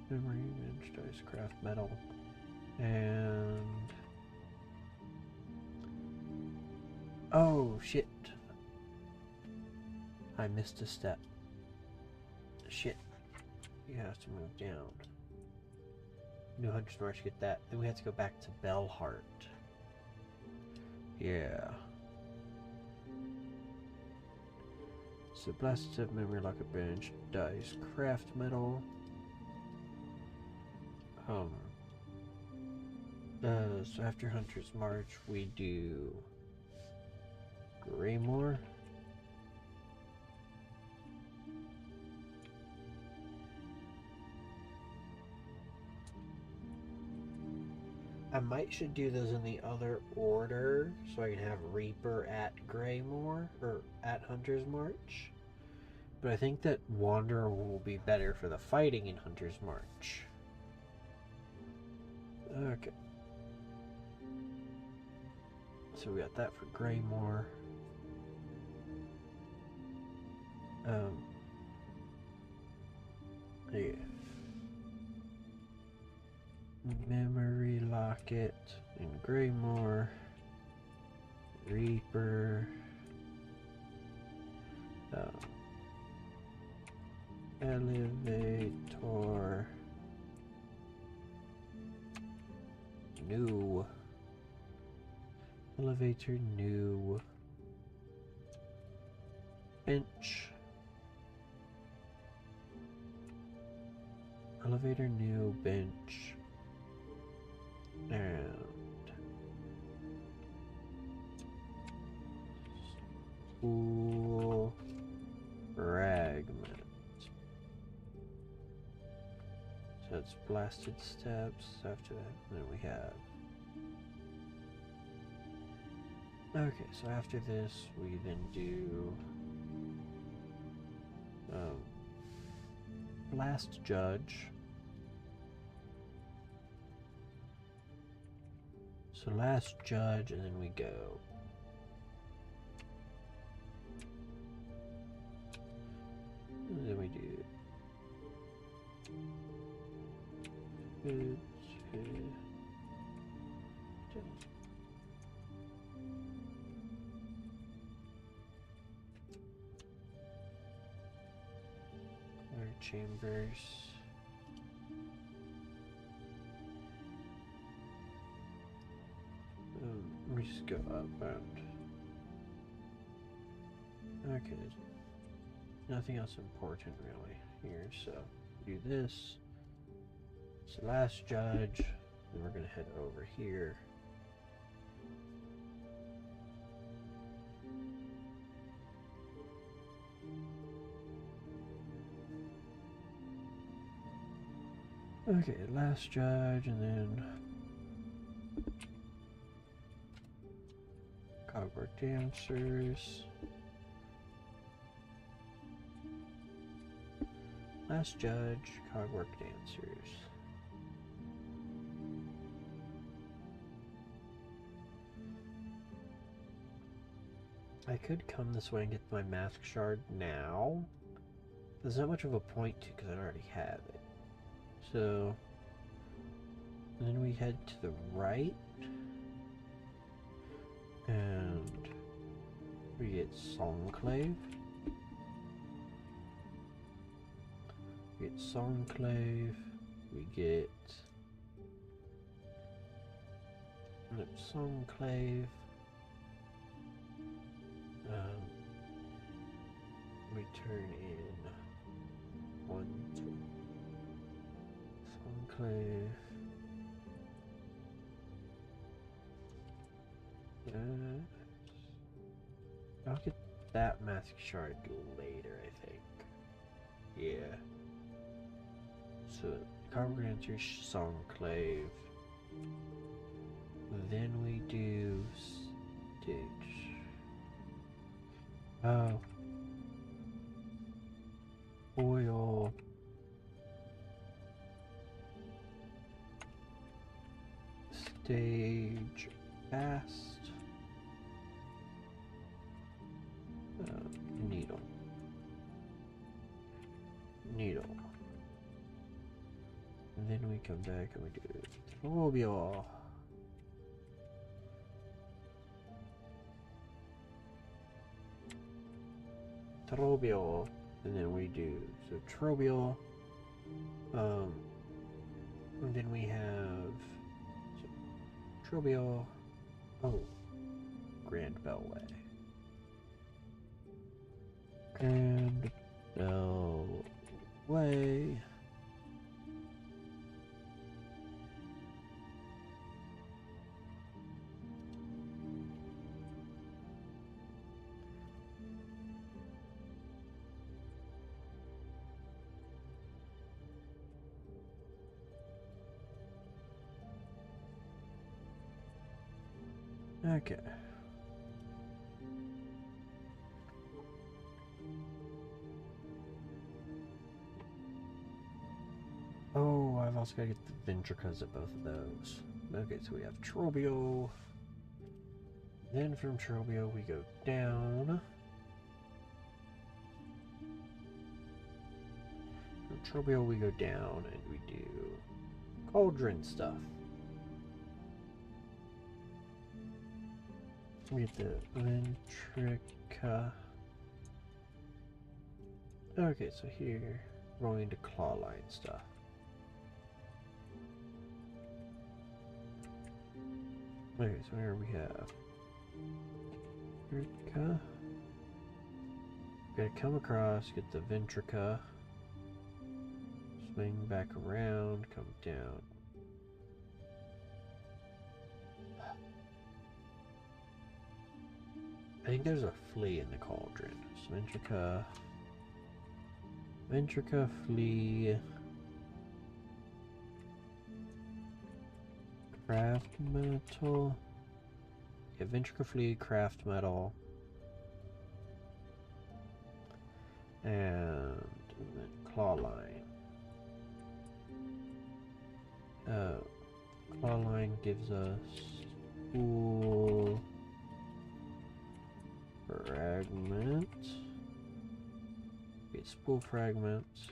Memory, bench, dice, craft, metal. And... oh, shit. I missed a step. Shit. You have to move down. New Hunter's March, get that. Then we have to go back to Bellheart. Yeah. So blasted memory locket, bench, dice, craft, metal. So after Hunter's March, we do Greymore. I might should do those in the other order so I can have Reaper at Greymore or at Hunter's March. But I think that Wanderer will be better for the fighting in Hunter's March. Okay. So we got that for Greymore. Yeah. Memory Locket in Greymore. Reaper. Elevator. New. Elevator new. Bench. Elevator new bench. And school fragment. So it's blasted steps after that. And then we have. Okay, so after this we then do Last Judge. So Last Judge, and then we go. And then we do. Chambers. Let me just go up and. Okay, there's nothing else important really here, so do this. So Last Judge, then we're gonna head over here. Okay, Last Judge, and then Cogwork Dancers. Last Judge, Cogwork Dancers. I could come this way and get my Mask Shard now. There's not much of a point to because I already have it. So then we head to the right and we get Songclave. We get Songclave, we get Songclave, we turn in 1, 2. Songclave. I'll get that Mask Shard later, I think. Yeah. So, Carburetor Songclave. Then we do Stitch. Oh. Oil. Stage Fast. Needle. Needle. And then we come back and we do Trobio. Trobio. And then we do Trobio. And then we have Trobio. Oh, Grand Bellway. Grand Bellway. Okay. Oh, I've also got to get the ventricas of both of those. Okay, so we have Trobio. Then from Trobio we go down. From Trobio we go down and we do cauldron stuff. We get the ventrica. Okay, so here we're going into claw line stuff. Okay, so here we have ventrica. Gotta come across, get the ventrica, swing back around, come down. I think there's a flea in the cauldron. So ventrica, flea, craft metal. Yeah, ventrica, flea, craft metal, and then claw line. Claw line gives us spool fragment. Okay, spool fragments.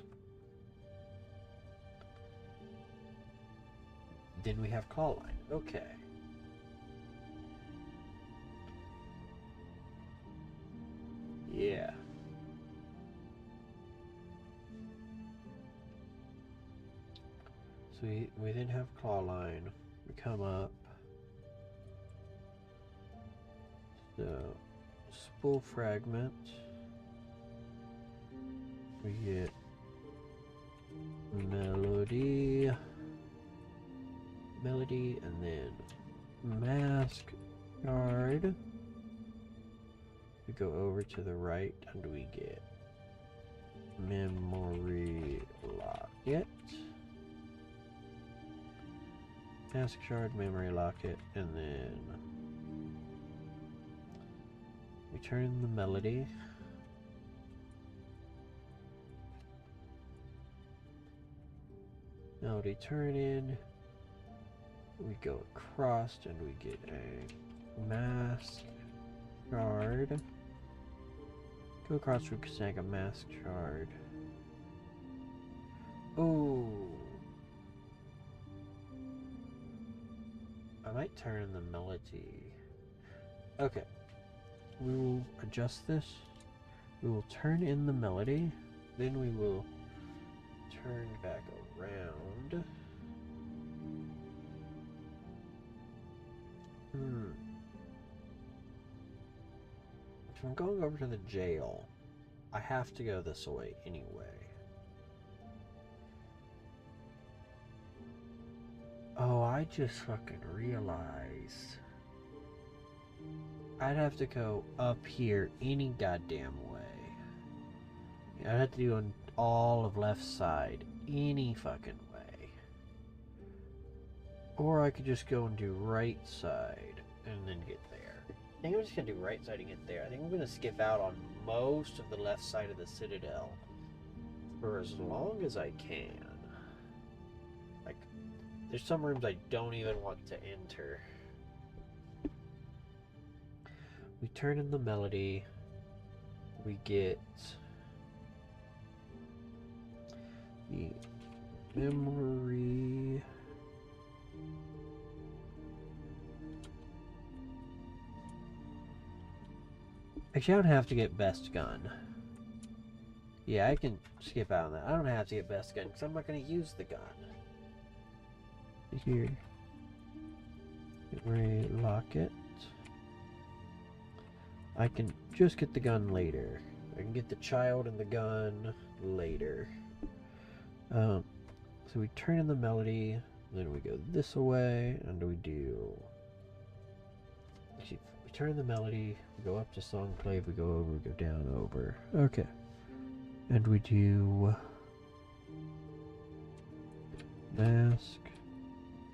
Then we have claw line. Okay. Yeah. So we then have claw line. We come up. So spool fragment. We get melody, and then mask guard. We go over to the right and we get memory locket, mask shard, memory locket, and then we turn the melody. Melody turn in. We go across and we get a mask shard. Go across, we can snag a mask shard. Oh, I might turn the melody. Okay, we will adjust this. We will turn in the melody, then we will turn back around. If I'm going over to the jail, I have to go this way anyway. Oh, I just fucking realized. I'd have to go up here any goddamn way. I'd have to do on all of left side any fucking way. Or I could just go and do right side and then get there. I think I'm just gonna do right side and get there. I think I'm gonna skip out on most of the left side of the Citadel for as long as I can. Like, there's some rooms I don't even want to enter. We turn in the melody. We get the memory. Actually, I don't have to get best gun. Yeah, I can skip out on that. I don't have to get best gun because I'm not going to use the gun. Here. Relock it. I can just get the gun later. I can get the child and the gun later. So we turn in the melody, then we go this way, and we do... Actually, we turn in the melody, we go up to Songclave, we go over, we go down, over. Okay. And we do... Mask.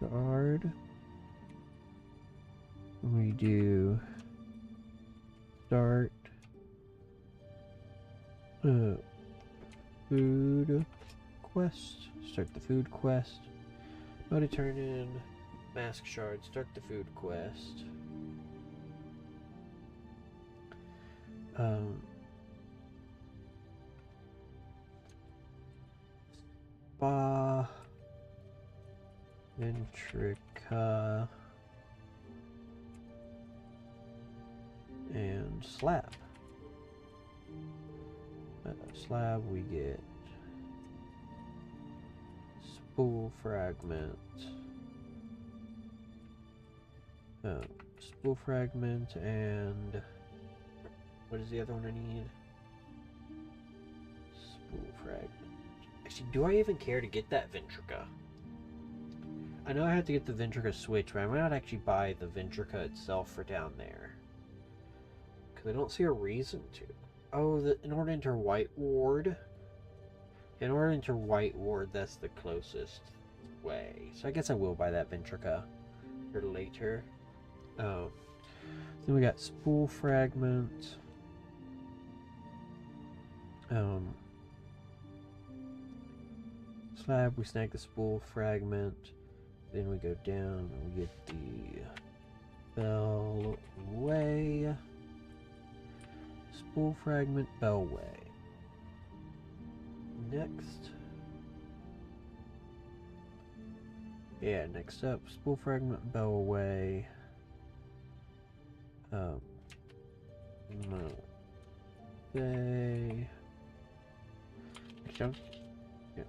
Guard. We do start food quest. Start the food quest. Mode to turn in mask shard. Start the food quest. Spa Ventrica and slab. Slab we get spool fragment. Spool fragment and what is the other one I need? Spool fragment. Actually, do I even care to get that Ventrica? I know I have to get the Ventrica switch, but I might not actually buy the Ventrica itself for down there. Because I don't see a reason to. Oh, in order to enter White Ward. In order to enter White Ward, that's the closest way. So I guess I will buy that Ventrica for later. Then we got Spool Fragment. Slab, we snag the Spool Fragment. Then we go down and we get the Bellway. Spool Fragment, Bellway. Next. Yeah, next up, Spool Fragment, Bellway. No. They. Jump. Yeah.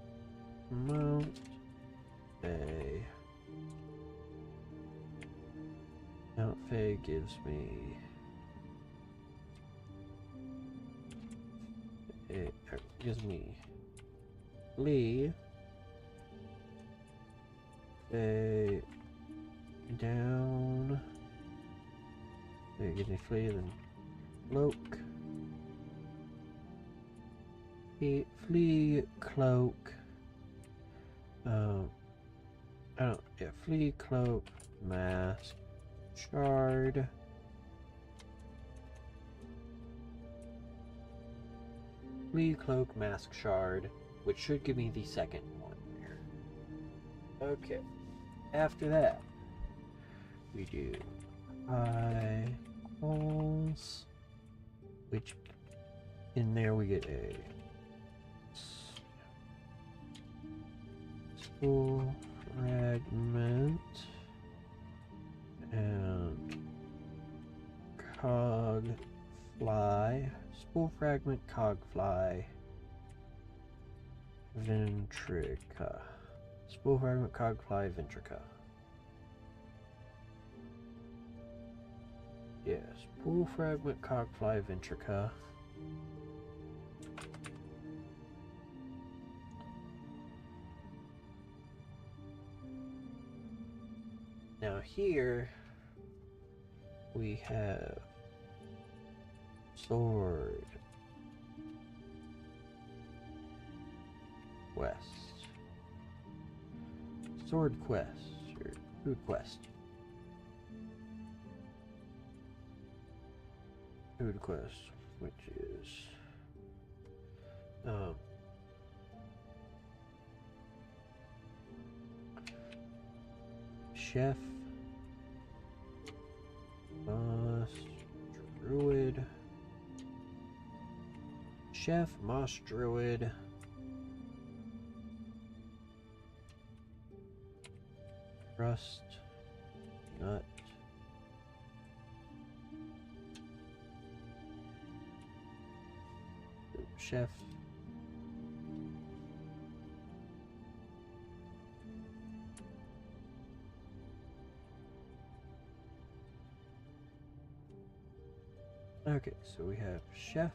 Mount. Bay. Mount Fay gives me. It gives me Lee. Fay down. It gives me Flea, then Cloak. Flea, Cloak. Flea, Cloak, Mask, Shard. Flea, Cloak, Mask, Shard, which should give me the second one here. Okay. After that, we do Icons, which in there we get a Spool Fragment and Cogfly. Spool Fragment, Cogfly, Ventrica. Spool Fragment, Cogfly, Ventrica. Yeah, Spool Fragment, Cogfly, Ventrica. Now here we have Sword Quest. Sword Quest, or Food Quest. Food Quest, which is Chef, Moss, Druid, Chef, Moss Druid, Rust, Nut, Chef, okay, so we have Chef,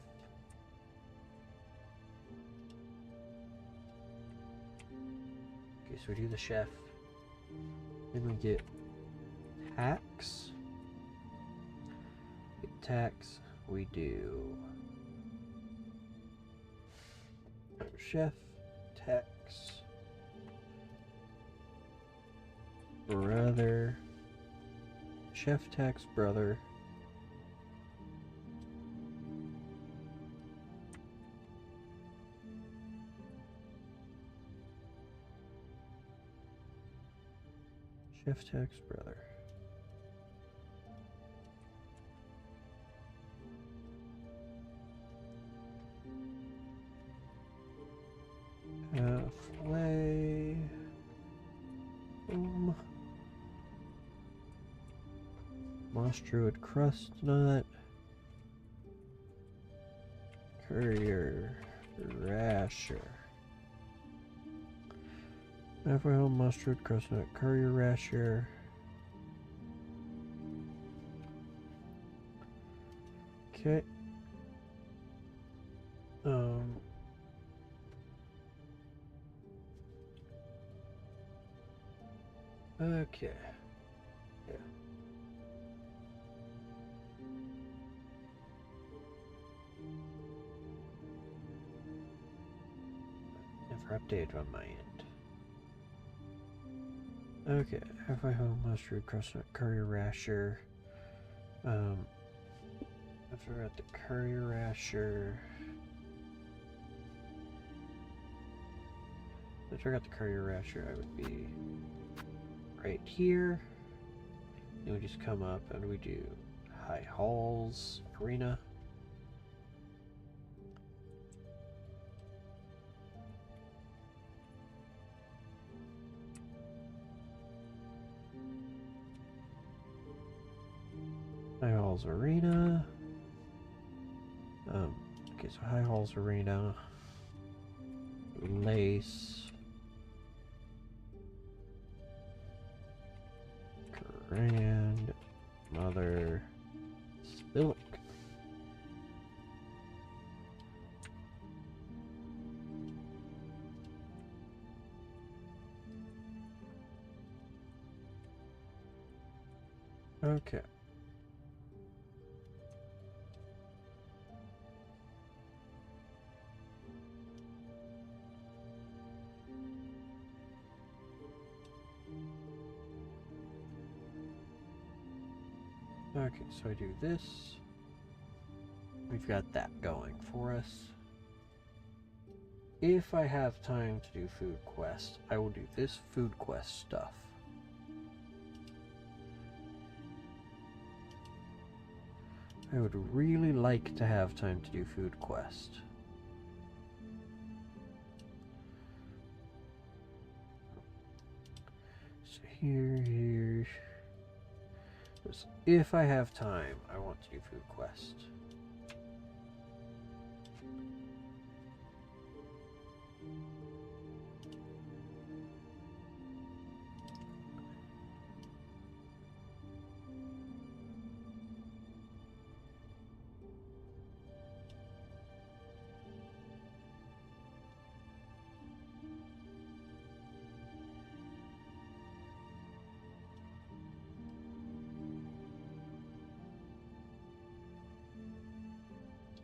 okay, so we do the Chef, then we get Tax, we do Chef, Tax, Brother, Chef Tech's brother. Chef Tech's brother. Halfway. Boom. Moss Druid Crust Nut. Courier Rasher. Halfway home, Moss Druid Crust Nut. Courier Rasher. Okay. Okay. Yeah. Never updated on my end. Okay. Halfway home, Mustard, Crossnut, Courier Rasher. I forgot the Courier Rasher. If I forgot the Courier Rasher, I would be right here. Then we just come up and we do High Halls Arena. High Halls Arena. Okay, so High Halls Arena. Lace. Grandmother Silk. Okay. Okay, so I do this. We've got that going for us. If I have time to do food quest, I will do this food quest stuff. I would really like to have time to do food quest. So here. If I have time, I want to do food quest.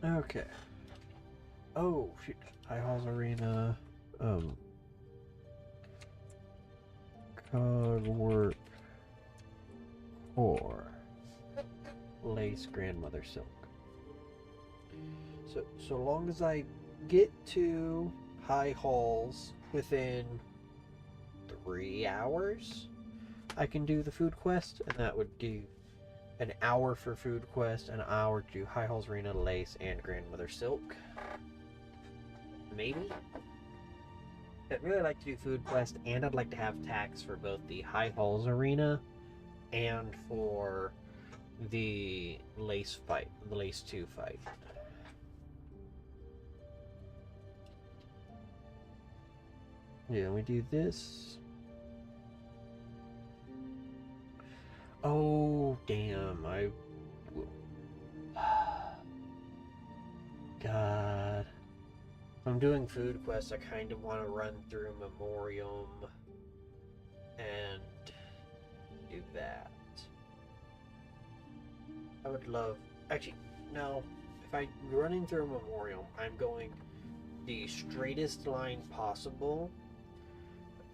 Okay. Oh, shoot. High Halls Arena. Cogwork Core. Lace Grandmother Silk. So long as I get to High Halls within 3 hours, I can do the food quest, and that would do an hour for food quest, an hour to do High Halls Arena, Lace, and Grandmother Silk. Maybe. I'd really like to do food quest, and I'd like to have tax for both the High Halls Arena and for the Lace fight, the Lace 2 fight. Yeah, we do this. Oh, damn, I will. God. If I'm doing food quests, I kind of want to run through Memoriam and do that. I would love... Actually, no. If I'm running through Memoriam, I'm going the straightest line possible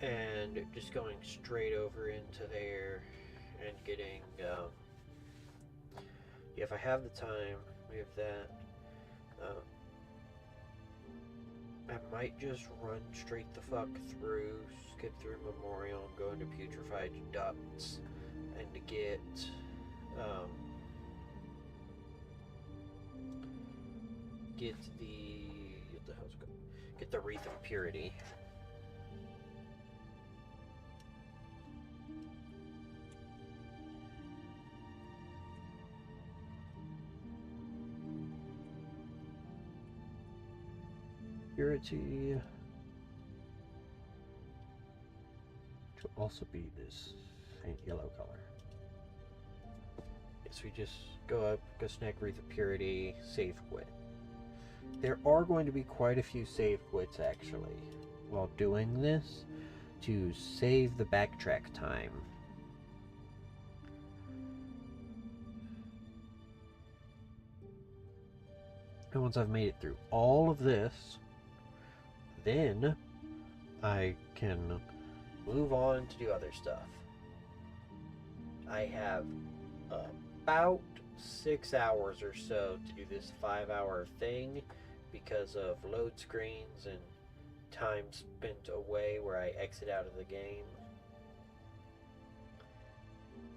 and just going straight over into there and getting If I have the time, we have that. I might just run straight the fuck through, skip through Memorial, and go into Putrefied Ducts, and to get what the hell's going? Get the Wreath of Purity. Purity to also be this faint yellow color. Yes, we just go up, go snag Wreath of Purity, save quit. There are going to be quite a few save quits actually while doing this to save the backtrack time. And once I've made it through all of this, then I can move on to do other stuff. I have about 6 hours or so to do this 5-hour thing because of load screens and time spent away where I exit out of the game.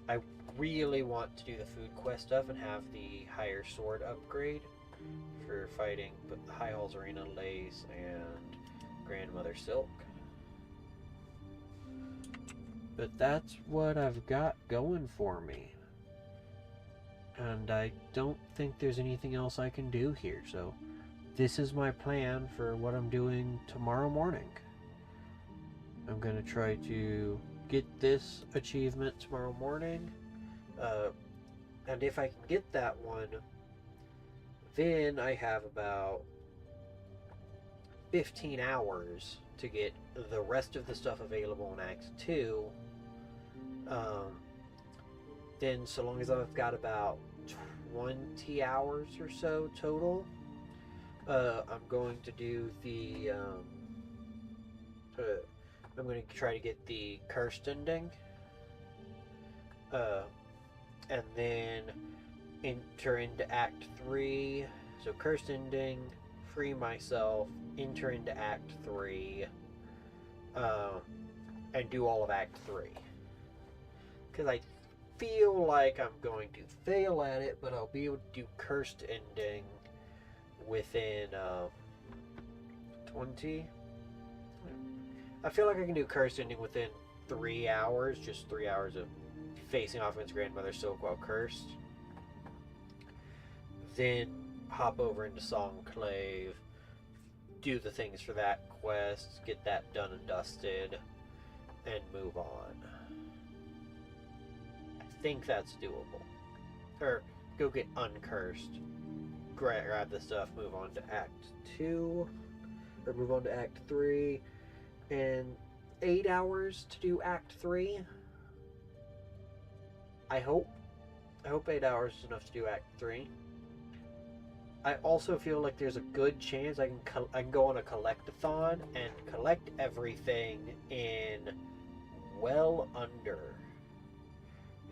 I really want to do the food quest stuff and have the higher sword upgrade for fighting but the High Halls Arena, Lace, and Grandmother Silk. But that's what I've got going for me. And I don't think there's anything else I can do here, so this is my plan for what I'm doing tomorrow morning. I'm gonna try to get this achievement tomorrow morning, and if I can get that one, then I have about 15 hours to get the rest of the stuff available in Act 2. Then so long as I've got about 20 hours or so total, I'm going to do the I'm going to try to get the cursed ending, and then enter into Act 3. So cursed ending, free myself, enter into Act 3, and do all of Act 3. Because I feel like I'm going to fail at it, but I'll be able to do cursed ending within 20. I feel like I can do cursed ending within 3 hours, just 3 hours of facing off against Grandmother Silk while cursed. Then hop over into Songclave, do the things for that quest, get that done and dusted, and move on. I think that's doable. Or go get uncursed, grab the stuff, move on to Act 2, or move on to Act 3, and 8 hours to do Act 3. I hope 8 hours is enough to do Act 3. I also feel like there's a good chance I can go on a collectathon and collect everything in well under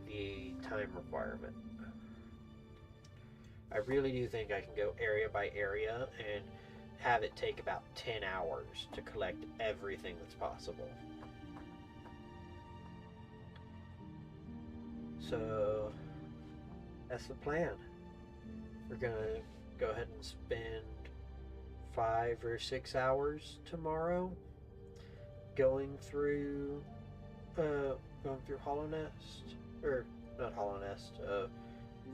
the time requirement. I really do think I can go area by area and have it take about 10 hours to collect everything that's possible. So that's the plan. We're gonna go ahead and spend 5 or 6 hours tomorrow going through Hollownest, or not Hollownest,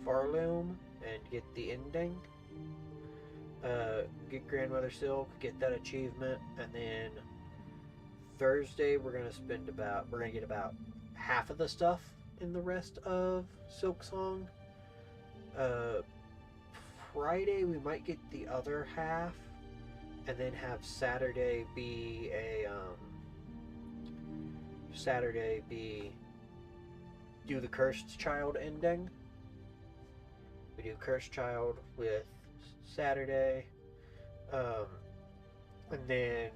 Farloom, and get the ending. Get Grandmother Silk, get that achievement, and then Thursday we're gonna get about half of the stuff in the rest of Silksong. Friday we might get the other half, and then have Saturday be do the Cursed Child ending. We do Cursed Child with Saturday, and then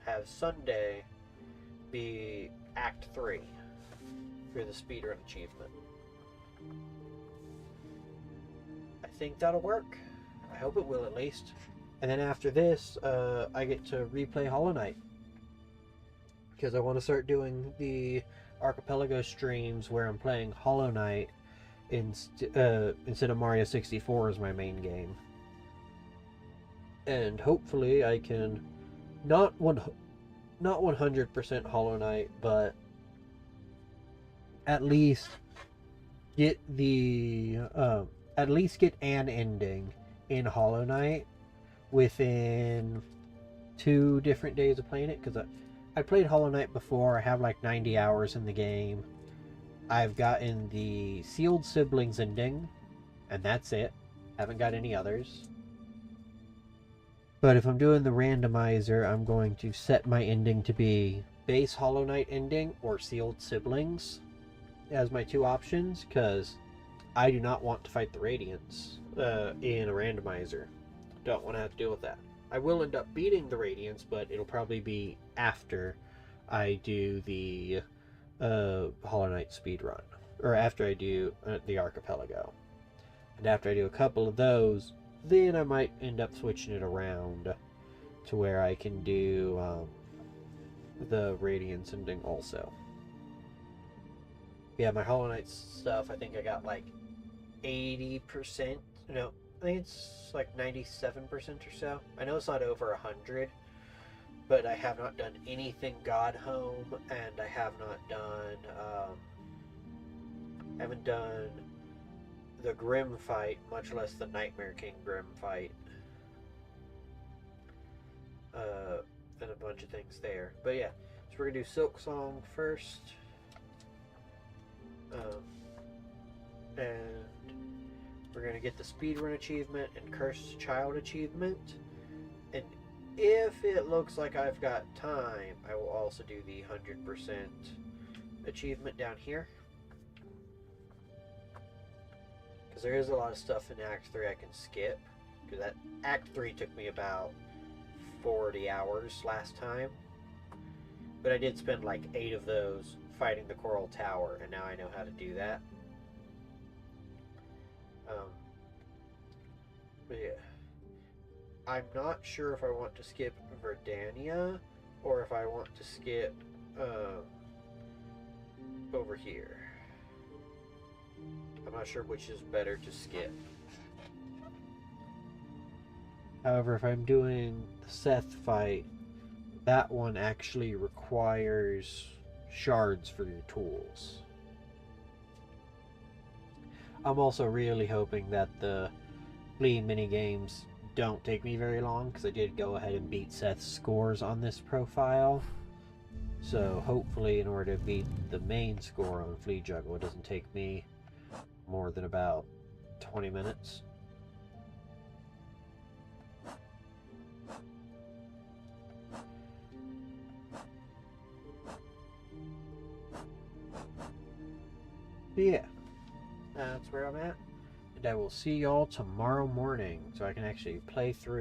have Sunday be Act 3 for the Speedrun achievement. think that'll work. I hope it will at least. And then after this, I get to replay Hollowknight. Because I want to start doing the Archipelago streams where I'm playing Hollowknight instead of Mario 64 as my main game. And hopefully I can not 100% Hollowknight, but at least get an ending in Hollowknight within 2 different days of playing it, because I played Hollowknight before. I have like 90 hours in the game. I've gotten the Sealed Siblings ending, and that's it. Haven't got any others. But if I'm doing the randomizer, I'm going to set my ending to be base Hollowknight ending or Sealed Siblings as my 2 options, because I do not want to fight the Radiants in a randomizer. Don't want to have to deal with that. I will end up beating the Radiants, but it'll probably be after I do the Hollowknight speedrun, or after I do the Archipelago. And after I do a couple of those, then I might end up switching it around to where I can do the Radiance ending also. Yeah, my Hollowknight stuff, I think I got like 80%. No, I think it's like 97% or so. I know it's not over 100, but I have not done anything God Home, and I have not done, haven't done the Grim fight, much less the Nightmare King Grim fight, and a bunch of things there. But yeah, so we're gonna do Silksong first, and we're gonna get the speedrun achievement and Cursed Child achievement, and if it looks like I've got time, I will also do the 100% achievement down here. Because there is a lot of stuff in Act 3 I can skip. Because that Act 3 took me about 40 hours last time. But I did spend like 8 of those fighting the Coral Tower, and now I know how to do that. But yeah. I'm not sure if I want to skip Verdania or if I want to skip over here. I'm not sure which is better to skip. However, if I'm doing the Seth fight, that one actually requires shards for your tools. I'm also really hoping that the Flea minigames don't take me very long, because I did go ahead and beat Seth's scores on this profile. So hopefully, in order to beat the main score on Flea Juggle, it doesn't take me more than about 20 minutes. But yeah, that's where I'm at. And I will see y'all tomorrow morning, so I can actually play through